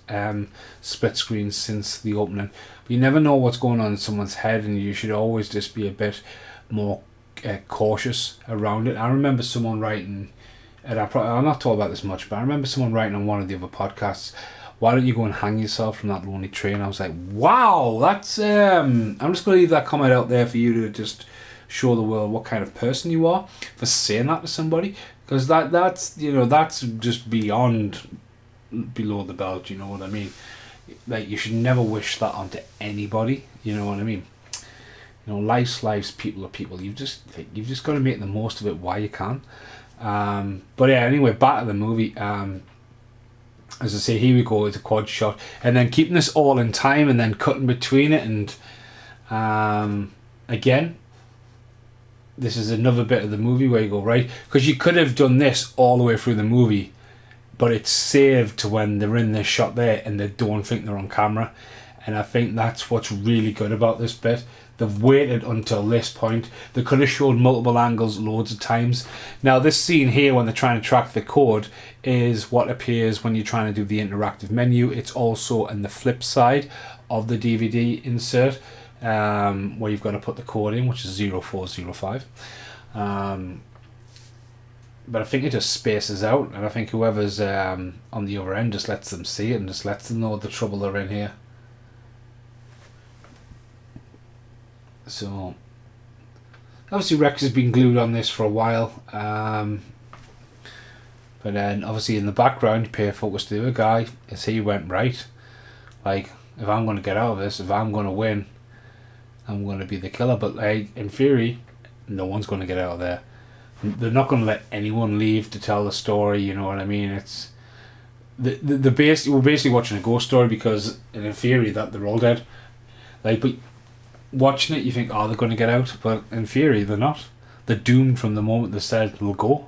split screen since the opening. But you never know what's going on in someone's head, and you should always just be a bit more cautious around it. I remember someone writing, and I'm not talking about this much, but I remember someone writing on one of the other podcasts, why don't you go and hang yourself from that lonely tree? And I was like, wow, that's I'm just going to leave that comment out there for you to just show the world what kind of person you are for saying that to somebody, because that's just beyond below the belt, you know what I mean? Like, you should never wish that onto anybody, you know what I mean? Life's people are people. You've just got to make the most of it while you can. But yeah, anyway, back to the movie. As I say, here we go. It's a quad shot, and then keeping this all in time, and then cutting between it, and again, this is another bit of the movie where you go, right, because you could have done this all the way through the movie, but it's saved to when they're in this shot there and they don't think they're on camera. And I think that's what's really good about this bit. They've waited until this point. They could have showed multiple angles loads of times. Now, this scene here, when they're trying to track the code, is what appears when you're trying to do the interactive menu. It's also on the flip side of the DVD insert, where you've got to put the code in, which is 0405. But I think it just spaces out, and I think whoever's on the other end just lets them see it and just lets them know the trouble they're in here. So obviously Rex has been glued on this for a while, but then obviously in the background you pay focus to the other guy as he went, right, like, if I'm going to get out of this, if I'm going to win, I'm going to be the killer. But like, in theory, no one's going to get out of there. They're not going to let anyone leave to tell the story, you know what I mean? It's we're basically watching a ghost story, because in theory that they're all dead. Like, but watching it, you think, oh, they're going to get out, but in theory they're not. They're doomed from the moment they said they'll go.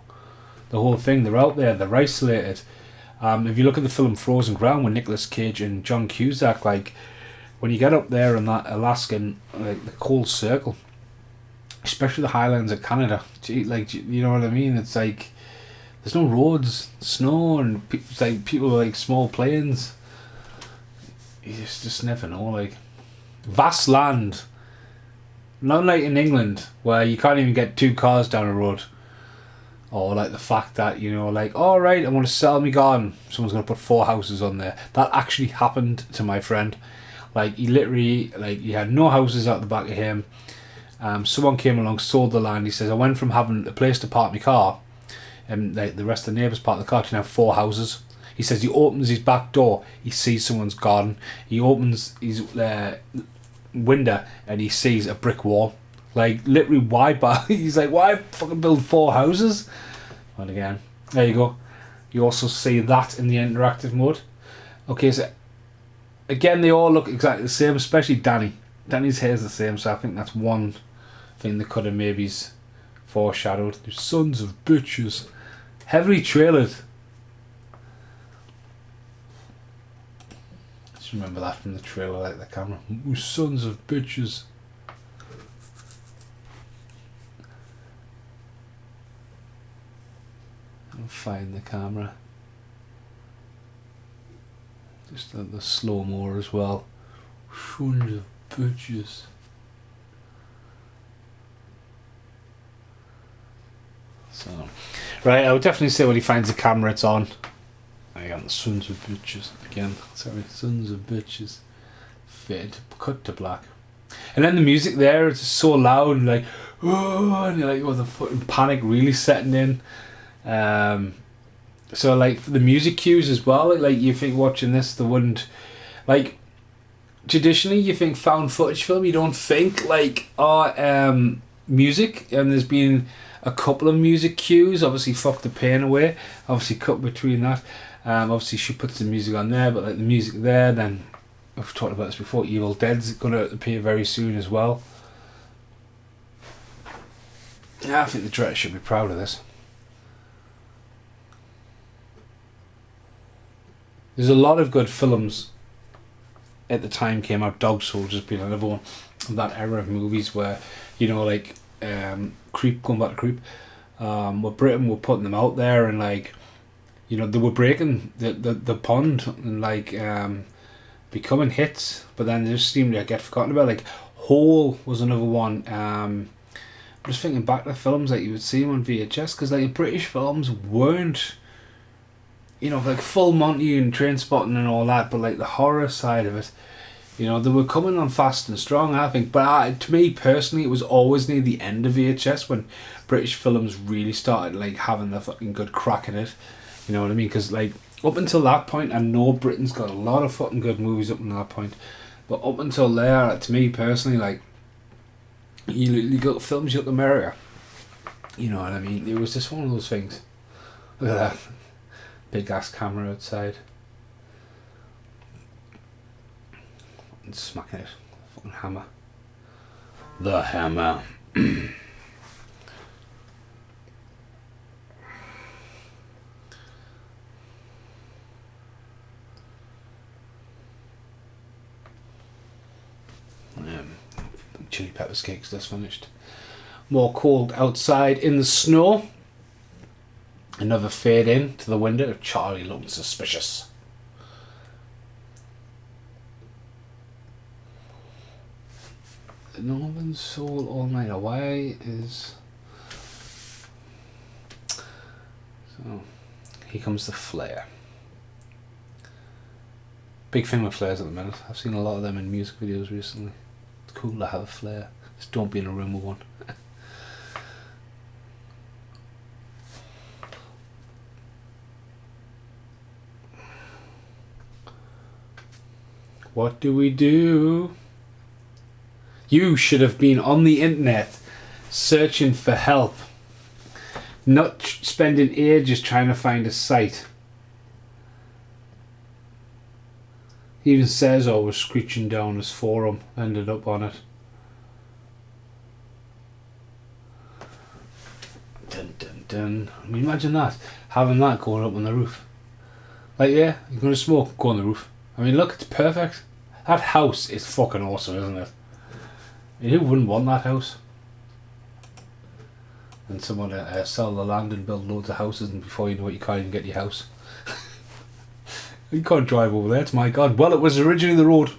The whole thing, they're out there, they're isolated. If you look at the film Frozen Ground with Nicolas Cage and John Cusack, like, when you get up there in that Alaskan, like, the cold circle, especially the highlands of Canada, like, you know what I mean? It's like there's no roads, snow, and it's like people are like small planes. You just never know. Like, vast land. Not like in England where you can't even get 2 cars down a road. Or like the fact that, like, all right, I want to sell my garden. Someone's going to put 4 houses on there. That actually happened to my friend. Like, he literally, like, he had no houses out the back of him. Someone came along, sold the land. He says, I went from having a place to park my car, and like, the rest of the neighbours park the car, to now 4 houses. He says he opens his back door, he sees someone's garden. He opens his window and he sees a brick wall. Like, literally, why buy? He's like, why fucking build 4 houses? And again, there you go. You also see that in the interactive mode. Okay, so again, they all look exactly the same, especially Danny. Danny's hair's the same, so I think that's one thing they could have maybe foreshadowed. You sons of bitches. Heavily trailered. Just remember that from the trailer, like the camera. You sons of bitches. I'll find the camera. Just the slow-mo as well. Sons of bitches. So, right, I would definitely say when he finds the camera, it's on. I got the sons of bitches again. Sorry, sons of bitches. Fade, cut to black, and then the music there is so loud, and like, oh, and you're like, oh, the fucking panic really setting in. So like the music cues as well. Like you think watching this, they wouldn't, like, traditionally you think found footage film, you don't think like music, and there's been a couple of music cues. Obviously, Fuck the Pain Away, obviously cut between that. Obviously she puts the music on there, but like the music there, then we've talked about this before, Evil Dead's going to appear very soon as well. Yeah, I think the director should be proud of this. There's a lot of good films at the time came out. Dog Soldiers being another one of that era of movies where, like Creep, going back to Creep, where Britain were putting them out there, and like, they were breaking the pond and like becoming hits, but then they just seemed to get forgotten about. Like Hole was another one, just thinking back to films like you would see them on VHS, because like British films weren't, you know, like Full Monty and Trainspotting and all that, but like the horror side of it, you know, they were coming on fast and strong, I think. But to me personally, it was always near the end of VHS when British films really started like having the fucking good crack in it. You know what I mean? Because like up until that point, I know Britain's got a lot of fucking good movies up until that point, but up until there, to me personally, like you got films you look America. You know what I mean? It was just one of those things. Look at that big ass camera outside. And smacking it. Fucking hammer. The hammer. Chili Peppers cake's just finished. More cold outside in the snow. Another fade in to the window of Charlie looking suspicious. Northern Soul All Nighter. Why is... So, here comes the flare. Big thing with flares at the minute. I've seen a lot of them in music videos recently. It's cool to have a flare. Just don't be in a room with one. What do we do? You should have been on the internet searching for help, not spending ages trying to find a site. Even Cesar was screeching down his forum, ended up on it. Dun dun dun. I mean, imagine that, having that going up on the roof. Like, yeah, you're going to smoke, go on the roof. I mean, look, it's perfect. That house is fucking awesome, isn't it? Who wouldn't want that house? And someone sell the land and build loads of houses, and before you know it, you can't even get your house. You can't drive over there, it's my god. Well, it was originally the road.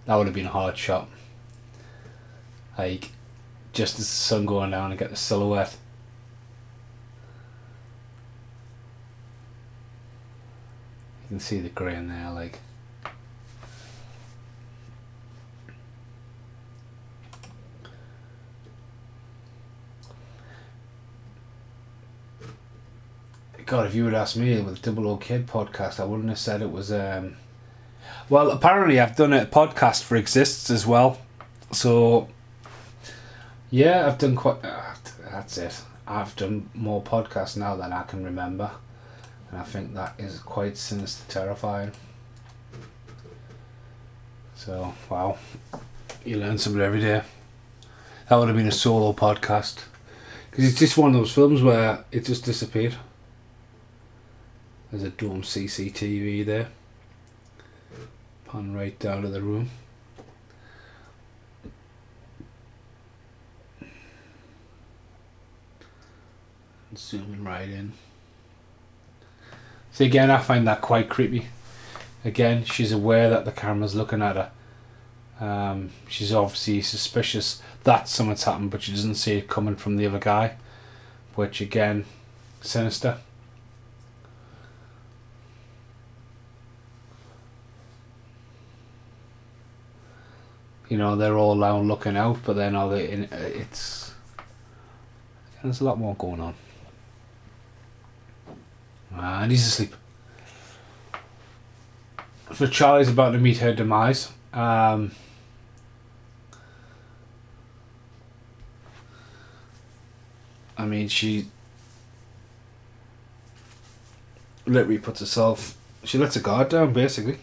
That would have been a hard shot. Like, just as the sun going down and get the silhouette. You can see the grain there, like. God, if you would ask me with the Double O Kid podcast, I wouldn't have said it was. Well, apparently I've done a podcast for Exists as well, so yeah, I've done quite. That's it. I've done more podcasts now than I can remember, and I think that is quite sinister, terrifying. So wow, you learn something every day. That would have been a solo podcast, because it's just one of those films where it just disappeared. There's a dome CCTV there. Pan right down to the room. And zooming right in. So again, I find that quite creepy. Again, she's aware that the camera's looking at her. She's obviously suspicious that something's happened, but she doesn't see it coming from the other guy. Which again, sinister. You know, they're all now looking out, but then are they in, there's a lot more going on. And he's asleep. So Charlie's about to meet her demise. I mean, she literally puts herself, she lets her guard down, basically.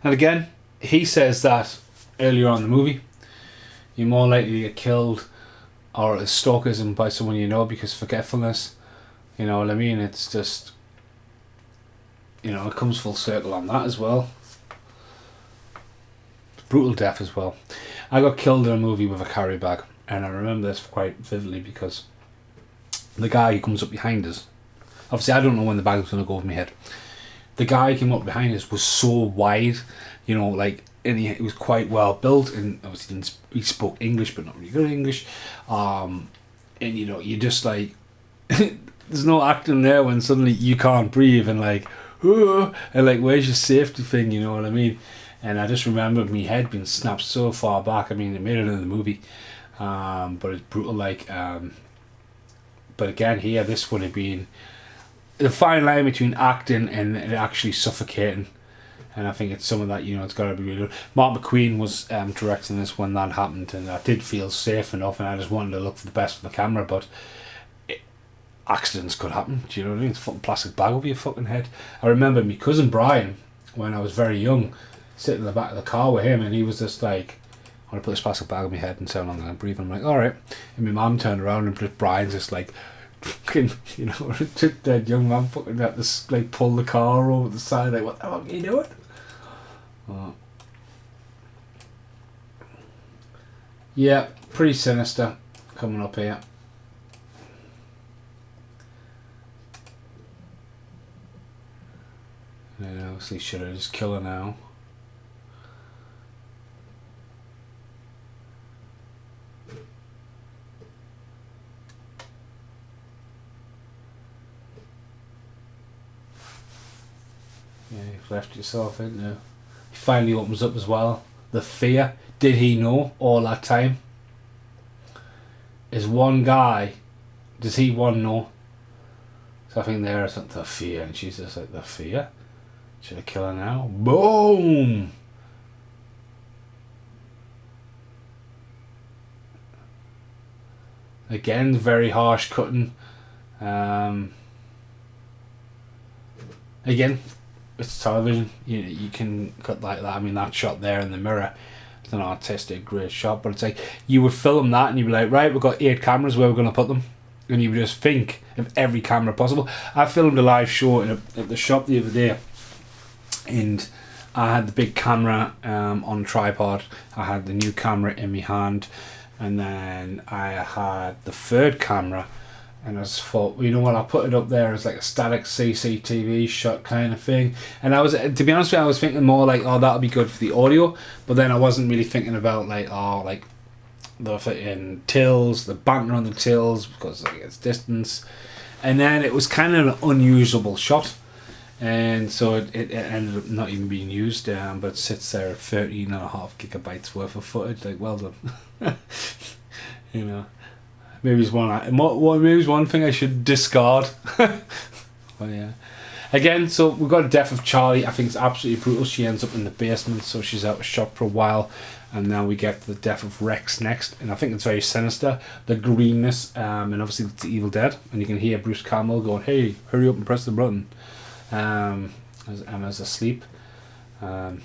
And again, he says that earlier on in the movie, you're more likely to get killed or stalkerism by someone you know because forgetfulness. You know what I mean? It's just, you know, it comes full circle on that as well. Brutal death as well. I got killed in a movie with a carry bag, and I remember this quite vividly because the guy who comes up behind us, obviously I don't know when the bag was going to go over my head. The guy who came up behind us was so wide, you know, like and he was quite well built, and obviously he spoke English, but not really good English. And you know, you just like there's no acting there when suddenly you can't breathe and like, and like, where's your safety thing? You know what I mean? And I just remember my head being snapped so far back. I mean, it made it in the movie, but it's brutal. Like, but again, here this would have been the fine line between acting and actually suffocating. And I think it's some of that, you know, it's got to be really good. Mark McQueen was directing this when that happened, and I did feel safe enough, and I just wanted to look for the best for the camera, but accidents could happen. Do you know what I mean? It's a fucking plastic bag over your fucking head. I remember my cousin Brian, when I was very young, sitting in the back of the car with him, and he was just like, I want to put this plastic bag on my head and so long and I'm breathing. I'm like, alright. And my mum turned around and just Brian's just like, fucking, you know, dead young man fucking had to like pull the car over the side, like, what the fuck are you doing? Yeah, pretty sinister coming up here. And obviously should I just kill her now? Yeah, you've left yourself in there. He finally opens up as well. The fear. Did he know all that time? Is one guy, does he one know? So I think there's the fear, and she's just like, the fear? Should I kill her now? Boom! Again, very harsh cutting. Again, it's television. You can cut like that. I mean, that shot there in the mirror, it's an artistic, great shot. But it's like, you would film that and you'd be like, right, we've got 8 cameras, where we're going to put them? And you would just think of every camera possible. I filmed a live show at the shop the other day, and I had the big camera on a tripod. I had the new camera in my hand, and then I had the third camera, and I just thought, well, you know what, I'll put it up there as like a static CCTV shot kind of thing. And I was, to be honest with you, I was thinking more like, oh, that'll be good for the audio, but then I wasn't really thinking about like, oh, like the fucking tills, the banter on the tills, because like it's distance. And then it was kind of an unusable shot, and so it ended up not even being used, but it sits there at 13.5 gigabytes worth of footage. Like, well done. You know, maybe it's one thing I should discard. But yeah, again, so we've got a death of Charlie. I think it's absolutely brutal. She ends up in the basement, so she's out of shot for a while, and now we get the death of Rex next, and I think it's very sinister. The greenness, and obviously it's the Evil Dead, and you can hear Bruce Campbell going, "Hey, hurry up and press the button." As Emma's asleep. And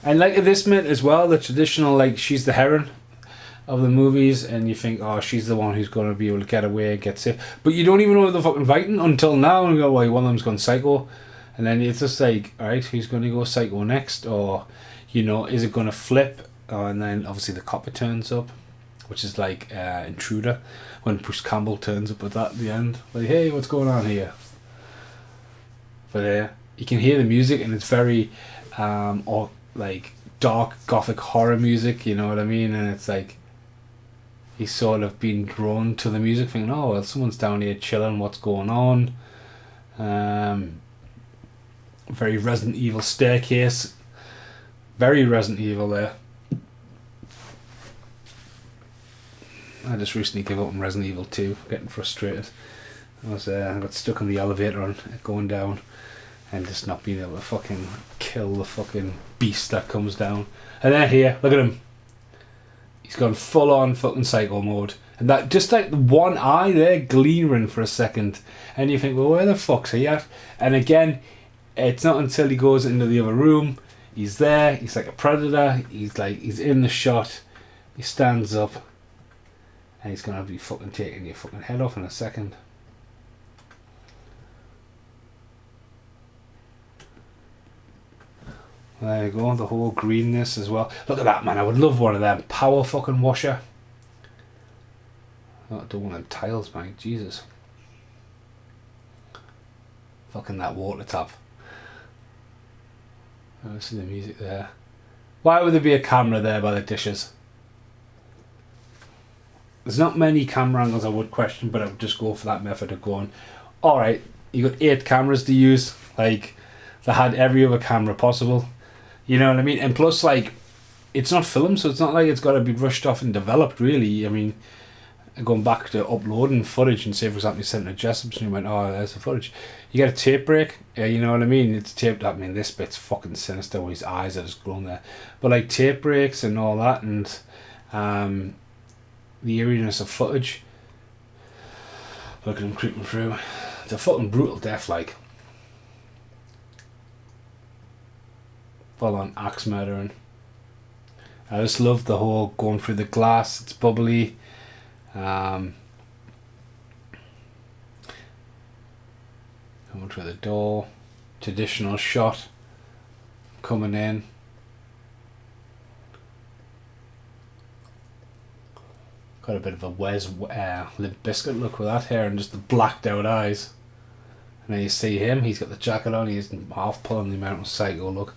like this bit as well, the traditional, like, she's the heroine of the movies, and you think, oh, she's the one who's going to be able to get away and get safe, but you don't even know the fucking fighting until now, and you go, well, one of them's gone psycho, and then it's just like, alright, who's going to go psycho next? Or, you know, is it going to flip? And then obviously the copper turns up, which is like Intruder, when Bruce Campbell turns up with that at the end, like, hey, what's going on here? But you can hear the music, and it's very or like dark gothic horror music, you know what I mean? And it's like he's sort of been drawn to the music, thinking, oh, well, someone's down here chilling, what's going on? Very Resident Evil staircase, very Resident Evil there. I just recently gave up on Resident Evil 2, getting frustrated. I got stuck on the elevator and going down, and just not being able to fucking kill the fucking beast that comes down. And then here, look at him. He's gone full on fucking psycho mode. And that, just like the one eye there gleaming for a second. And you think, well, where the fuck's he at? And again, it's not until he goes into the other room. He's there, he's like a predator. He's in the shot. He stands up. And he's gonna be fucking taking your fucking head off in a second. There you go, the whole greenness as well. Look at that, man. I would love one of them. Power fucking washer. Oh, I don't want them tiles, man. Jesus. Fucking that water tap. I see the music there. Why would there be a camera there by the dishes? There's not many camera angles I would question, but I would just go for that method of going, alright, you got 8 cameras to use, like, they had every other camera possible, you know what I mean? And plus, like, it's not filmed, so it's not like it's got to be rushed off and developed, really. I mean, going back to uploading footage, and say, for example, you sent it to Jessup and you went, oh, there's the footage. You get a tape break, yeah, you know what I mean? It's taped, I mean, this bit's fucking sinister with his eyes are just grown there. But, like, tape breaks and all that, and the eeriness of footage. Look at him creeping through. It's a fucking brutal death, like. Full on axe murdering. I just love the whole going through the glass. It's bubbly. Coming through the door. Traditional shot. Coming in. Got a bit of a Wes Limp Bizkit look with that hair and just the blacked out eyes. And then you see him, he's got the jacket on, he's half pulling the American Psycho look.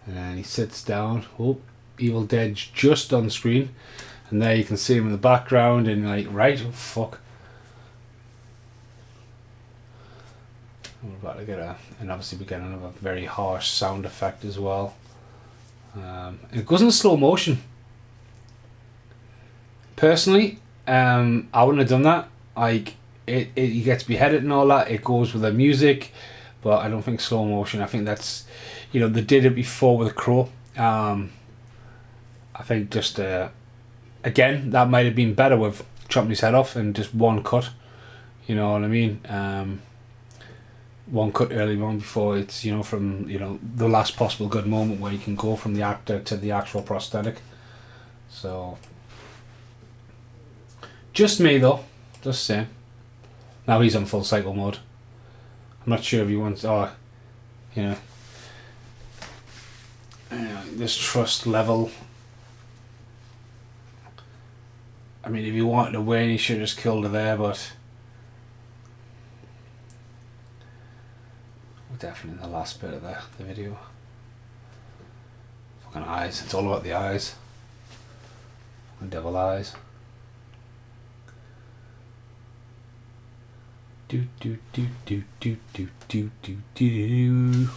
And then he sits down. Oh, Evil Dead's just on screen. And there you can see him in the background and like, right, oh fuck. And we're about to get and obviously we get another very harsh sound effect as well. It goes in slow motion. Personally, I wouldn't have done that. Like, you get to be beheaded and all that. It goes with the music, but I don't think slow motion. I think that's, you know, they did it before with Crow. I think just again, that might have been better with chopping his head off and just one cut. You know what I mean? One cut early on before it's, you know, from, you know, the last possible good moment where you can go from the actor to the actual prosthetic. So. Just me though, just saying. Now he's on full cycle mode. I'm not sure if he wants, you know, this trust level. I mean, if he wanted to win, he should have just killed her there, but we're definitely in the last bit of the video. Fucking eyes, it's all about the eyes. And devil eyes. Do do do do do do do do do.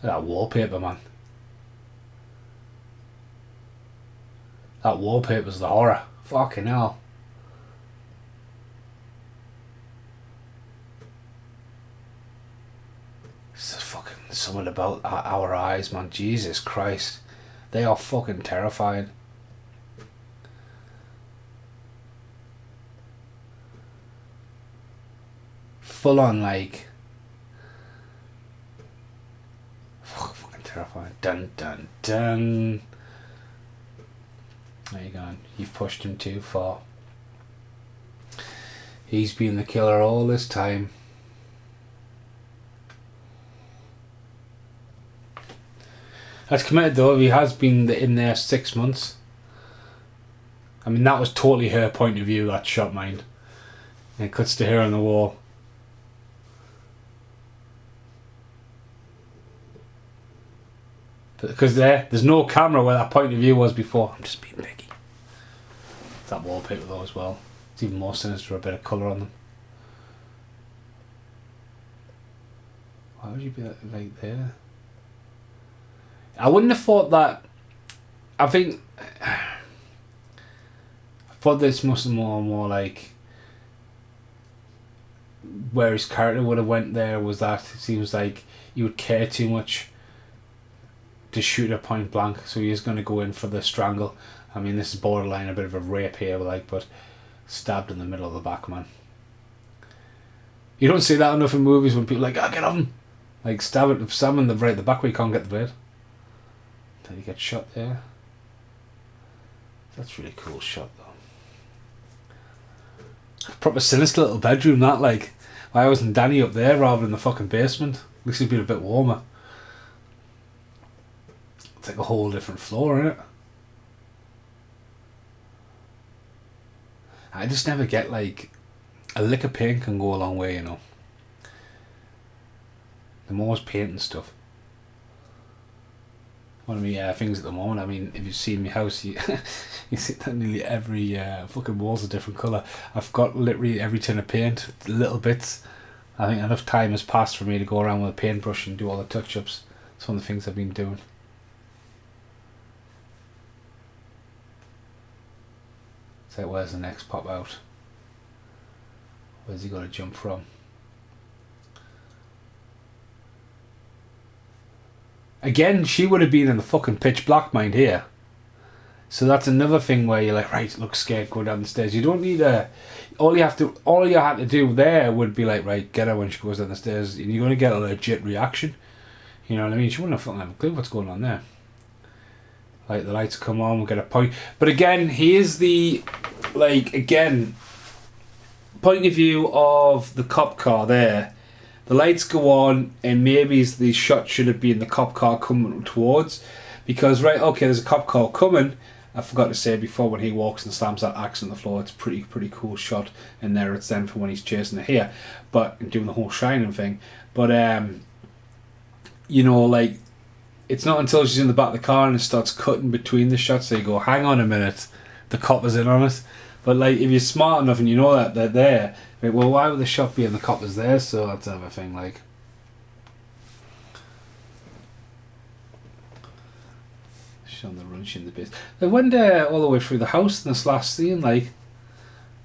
That wallpaper, man. That wallpaper's the horror. Fucking hell. It's fucking something about our eyes, man. Jesus Christ. They are fucking terrifying. Full on, like, fucking terrifying. Dun dun dun. There you go. You've pushed him too far. He's been the killer all this time. That's committed though. He has been in there 6 months. I mean, that was totally her point of view, that shot, mind. And it cuts to her on the wall. Because there's no camera where that point of view was before. I'm just being picky. That wallpaper though as well. It's even more sinister, a bit of colour on them. Why would you be like there? I wouldn't have thought that. I thought this must have more like where his character would have went there was that it seems like he would care too much to shoot at point blank, so he is going to go in for the strangle. I mean, this is borderline a bit of a rape here, like, but stabbed in the middle of the back, man. You don't see that enough in movies when people are like, get on him, like stab him in the right at the back where you can't get the blade. Then you get shot there. That's a really cool shot though. Proper sinister little bedroom that, like, why wasn't Danny up there rather than the fucking basement? At least he'd been a bit warmer. It's like a whole different floor, isn't it? I just never get, like, a lick of paint can go a long way, you know. I'm always painting stuff. One of my things at the moment, I mean, if you've seen my house, you you see that nearly every fucking wall's a different colour. I've got literally every tin of paint, little bits. I think enough time has passed for me to go around with a paintbrush and do all the touch-ups. It's one of the things I've been doing. So where's the next pop out? Where's he going to jump from? Again, she would have been in the fucking pitch black, mind here. So that's another thing where you're like, right, look scared, go down the stairs. You don't need a... All you had to do there would be like, right, get her when she goes down the stairs. And you're going to get a legit reaction. You know what I mean? She wouldn't have fucking have a clue what's going on there. Like, the lights come on, we'll get a point. But again, here's the... Like, again, point of view of the cop car there. The lights go on, and maybe the shot should have been the cop car coming towards. Because, right, okay, there's a cop car coming. I forgot to say before, when he walks and slams that axe on the floor, it's pretty cool shot. And there it's then for when he's chasing her here. But, doing the whole shining thing. But, you know, like, it's not until she's in the back of the car and it starts cutting between the shots that you go, hang on a minute, the cop is in on it. But, like, if you're smart enough and you know that they're there, like, well, why would the shot be and the cop is there? So that's another thing, like. She's on the run, she's in the base. They went all the way through the house in this last scene, like,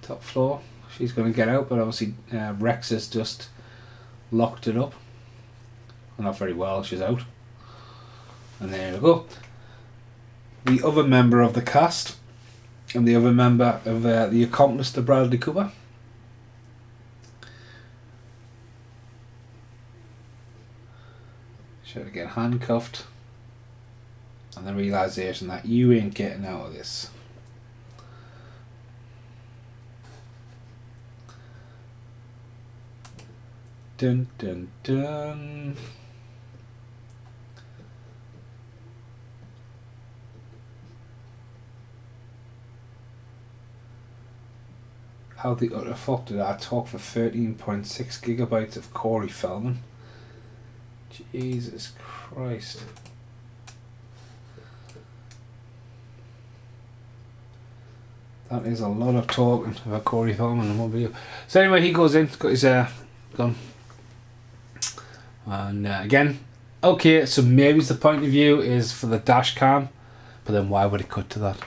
top floor. She's going to get out, but obviously Rex has just locked it up. Well, not very well, she's out. And there we go. The other member of the cast, and the other member of the accomplice to Bradley Cooper. Should get handcuffed. And the realisation that you ain't getting out of this. Dun dun dun. How the utter fuck did I talk for 13.6 gigabytes of Corey Feldman? Jesus Christ. That is a lot of talking about Corey Feldman in one video. So anyway, he goes in, got his gun. And again, okay, so maybe the point of view is for the dash cam, but then why would it cut to that?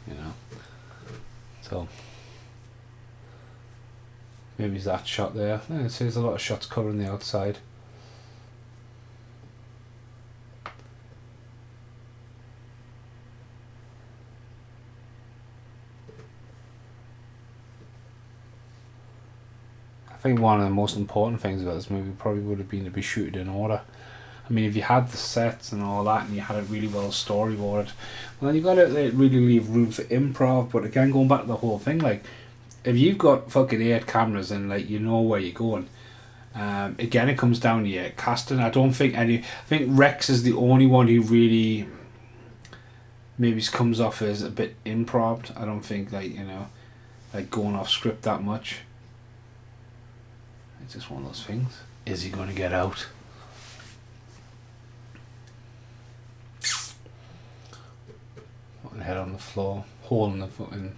You know. So maybe it's that shot there. Yeah, it says a lot of shots covering the outside. I think one of the most important things about this movie probably would have been to be shooted in order. I mean, if you had the sets and all that and you had it really well storyboarded, well, then you've got to really leave room for improv. But again, going back to the whole thing, like, if you've got fucking 8 cameras and, like, you know where you're going, again, it comes down to your casting. I think Rex is the only one who really maybe comes off as a bit improv. I don't think, like, you know, like going off script that much. It's just one of those things. Is he going to get out? Fucking head on the floor, hole in the fucking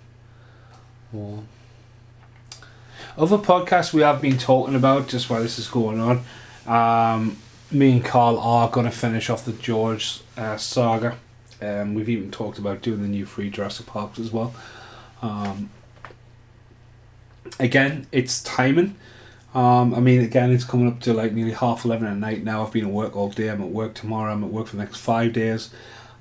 wall. Other podcasts we have been talking about just while this is going on. Me and Carl are going to finish off the George saga. We've even talked about doing the new 3 Jurassic Parks as well. Again, it's timing. I mean, again, it's coming up to like nearly 11:30 at night now. I've been at work all day. I'm at work tomorrow. I'm at work for the next 5 days.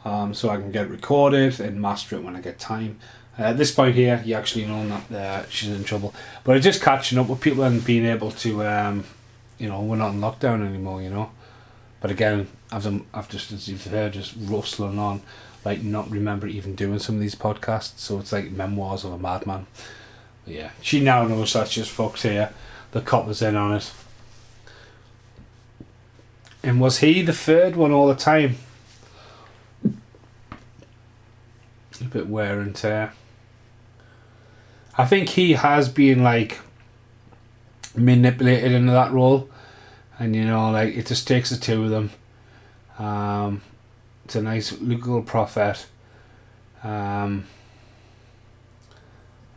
So I can get it recorded and master it when I get time. At this point here, you actually know that she's in trouble. But it's just catching up with people and being able to, you know, we're not in lockdown anymore, you know. But again, I've just, as you've heard, just rustling on, like not remember even doing some of these podcasts. So it's like memoirs of a madman. But yeah, she now knows that's just fucked here. The cop was in on it. And was he the third one all the time? A bit wear and tear. I think he has been like manipulated into that role. and you know, like, it just takes the two of them. It's a nice little profit, and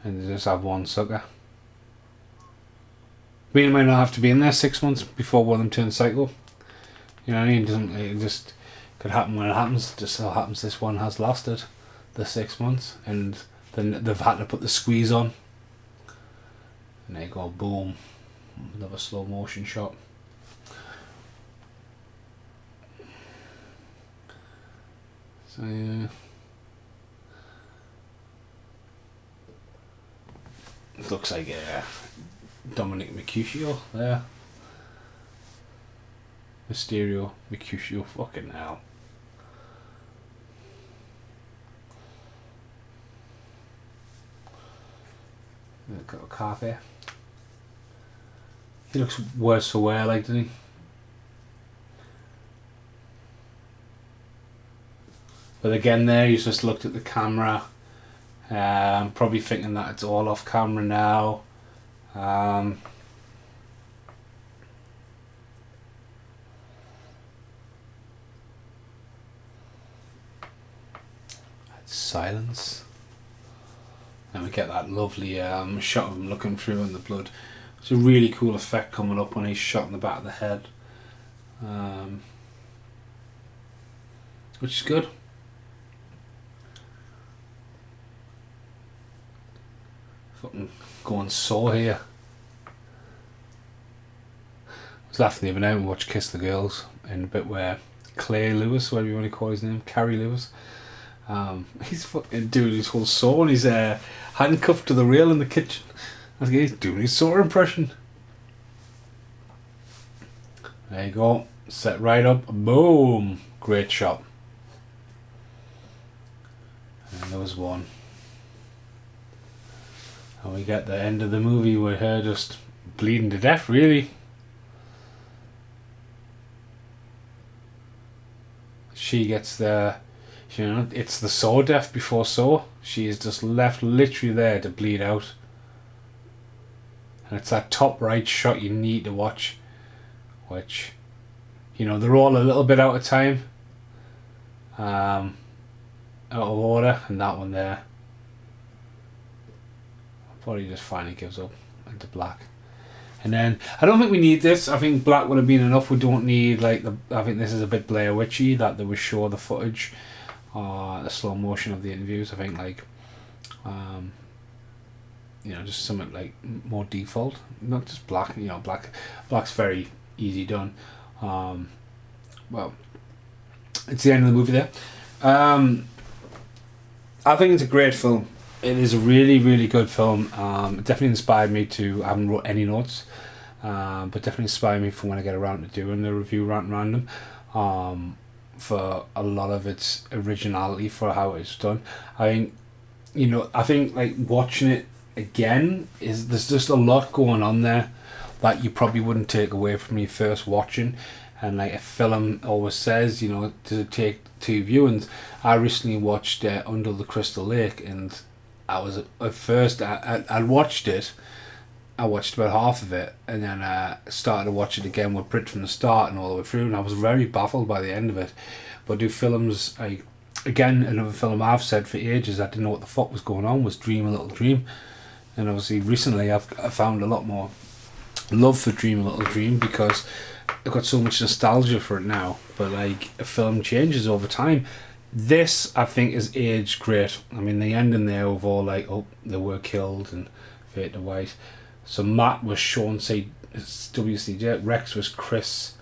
they just have one sucker. I mean, it might not have to be in there 6 months before one of them turns psycho. You know what I mean? It just could happen when it happens. It just so happens this one has lasted the 6 months, and then they've had to put the squeeze on. And there you go, boom. Another slow motion shot. So yeah. It looks like Dominic Mercutio there. Mysterio, Mercutio, fucking hell. Got a carpet. He looks worse for wear, like, doesn't he? But again, there he's just looked at the camera. Probably thinking that it's all off camera now. Silence. And we get that lovely shot of him looking through in the blood. It's a really cool effect coming up when he's shot in the back of the head, which is good. Fucking going sore here. I was laughing the other night and watched Kiss the Girls in a bit where Clay Lewis, whatever you want to call his name, Carrie Lewis, he's fucking doing his whole saw and he's handcuffed to the rail in the kitchen. I think he's doing his saw impression. There you go. Set right up. Boom. Great shot. And there was one. And we get the end of the movie with her just bleeding to death, really. She gets the, you know, it's the saw death before saw. She is just left literally there to bleed out. And it's that top right shot you need to watch, which, you know, they're all a little bit out of time, out of order, and that one there, probably just finally gives up into black. And then I don't think we need this. I think black would have been enough. We don't need like the. I think this is a bit Blair Witchy that they would show the footage, the slow motion of the interviews. I think like, you know, just something like more default, not just black. You know, black's very easy done. Well, it's the end of the movie there. I think it's a great film. It is a really, really good film. It definitely inspired me to. I haven't wrote any notes, but definitely inspired me for when I get around to doing the review random. For a lot of its originality for how it's done. I think, you know, like watching it again there's just a lot going on there that you probably wouldn't take away from me first watching. And like a film always says, you know, to take two viewings. I recently watched Under the Crystal Lake, and I was at first I watched it. I watched about half of it, and then I started to watch it again with Brit from the start and all the way through, and I was very baffled by the end of it. But do films, again, another film I've said for ages I didn't know what the fuck was going on, was Dream a Little Dream. And obviously recently I found a lot more love for Dream a Little Dream because I've got so much nostalgia for it now. But like, a film changes over time. This, I think, is aged great. I mean, the ending there of all like, oh, they were killed and fade to white. So Matt was Sean C. WCJ, Rex was Chris,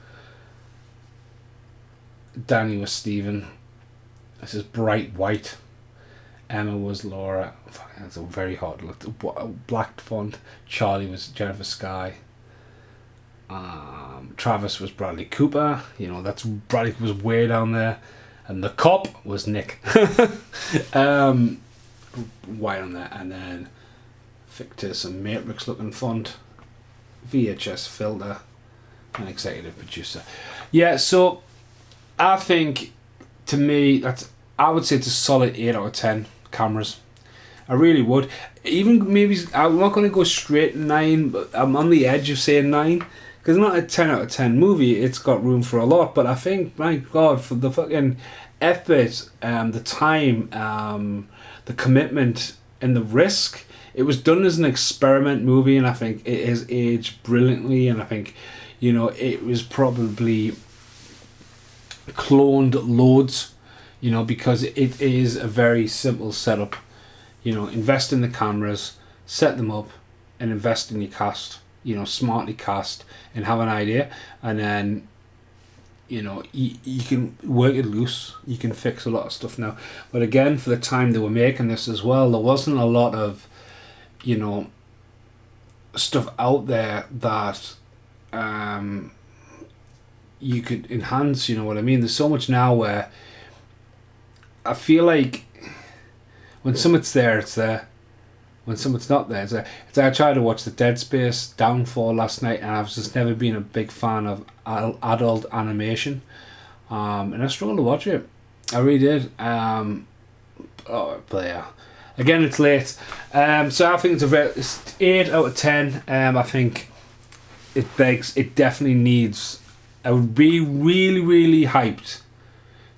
Danny was Stephen, this is Bright White, Emma was Laura, that's a very hard look, black font, Charlie was Jennifer Sky, Travis was Bradley Cooper, you know, that's Bradley was way down there, and the cop was Nick. White on there, and then Victor's a Matrix looking font, VHS filter, and executive producer. Yeah, so I think, to me, I would say it's a solid 8 out of 10 cameras. I really would. Even maybe, I'm not going to go straight 9, but I'm on the edge of saying 9, because not a 10 out of 10 movie, it's got room for a lot, but I think, my God, for the fucking effort, the time, the commitment, and the risk, it was done as an experiment movie, and I think it has aged brilliantly, and I think, you know, it was probably cloned loads, you know, because it is a very simple setup. You know, invest in the cameras, set them up, and invest in your cast. You know, smartly cast and have an idea, and then, you know, you can work it loose. You can fix a lot of stuff now. But again, for the time they were making this as well, there wasn't a lot of, you know, stuff out there that you could enhance, you know what I mean? There's so much now where I feel like when something's there, it's there. When something's not there, it's there. It's like I tried to watch the Dead Space Downfall last night, and I've just never been a big fan of adult animation. And I struggled to watch it. I really did. But yeah. Again, it's late. So I think it's 8 out of 10. I think it definitely needs... I would be really, really hyped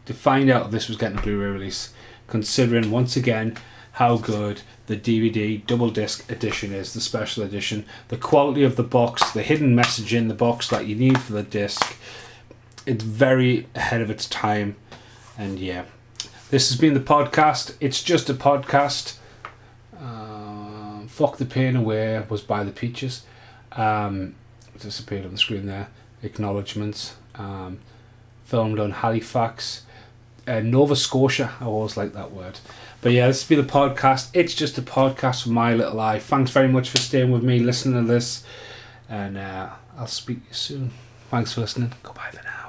to find out if this was getting a Blu-ray release, considering, once again, how good the DVD double disc edition is, the special edition, the quality of the box, the hidden message in the box that you need for the disc. It's very ahead of its time. And yeah, this has been the podcast. It's just a podcast. Fuck the Pain Away was by the Peaches. Disappeared on the screen there. Acknowledgements. Filmed on Halifax, Nova Scotia. I always like that word. But yeah, this has been the podcast. It's just a podcast from my little eye. Thanks very much for staying with me, listening to this, and I'll speak to you soon. Thanks for listening. Goodbye for now.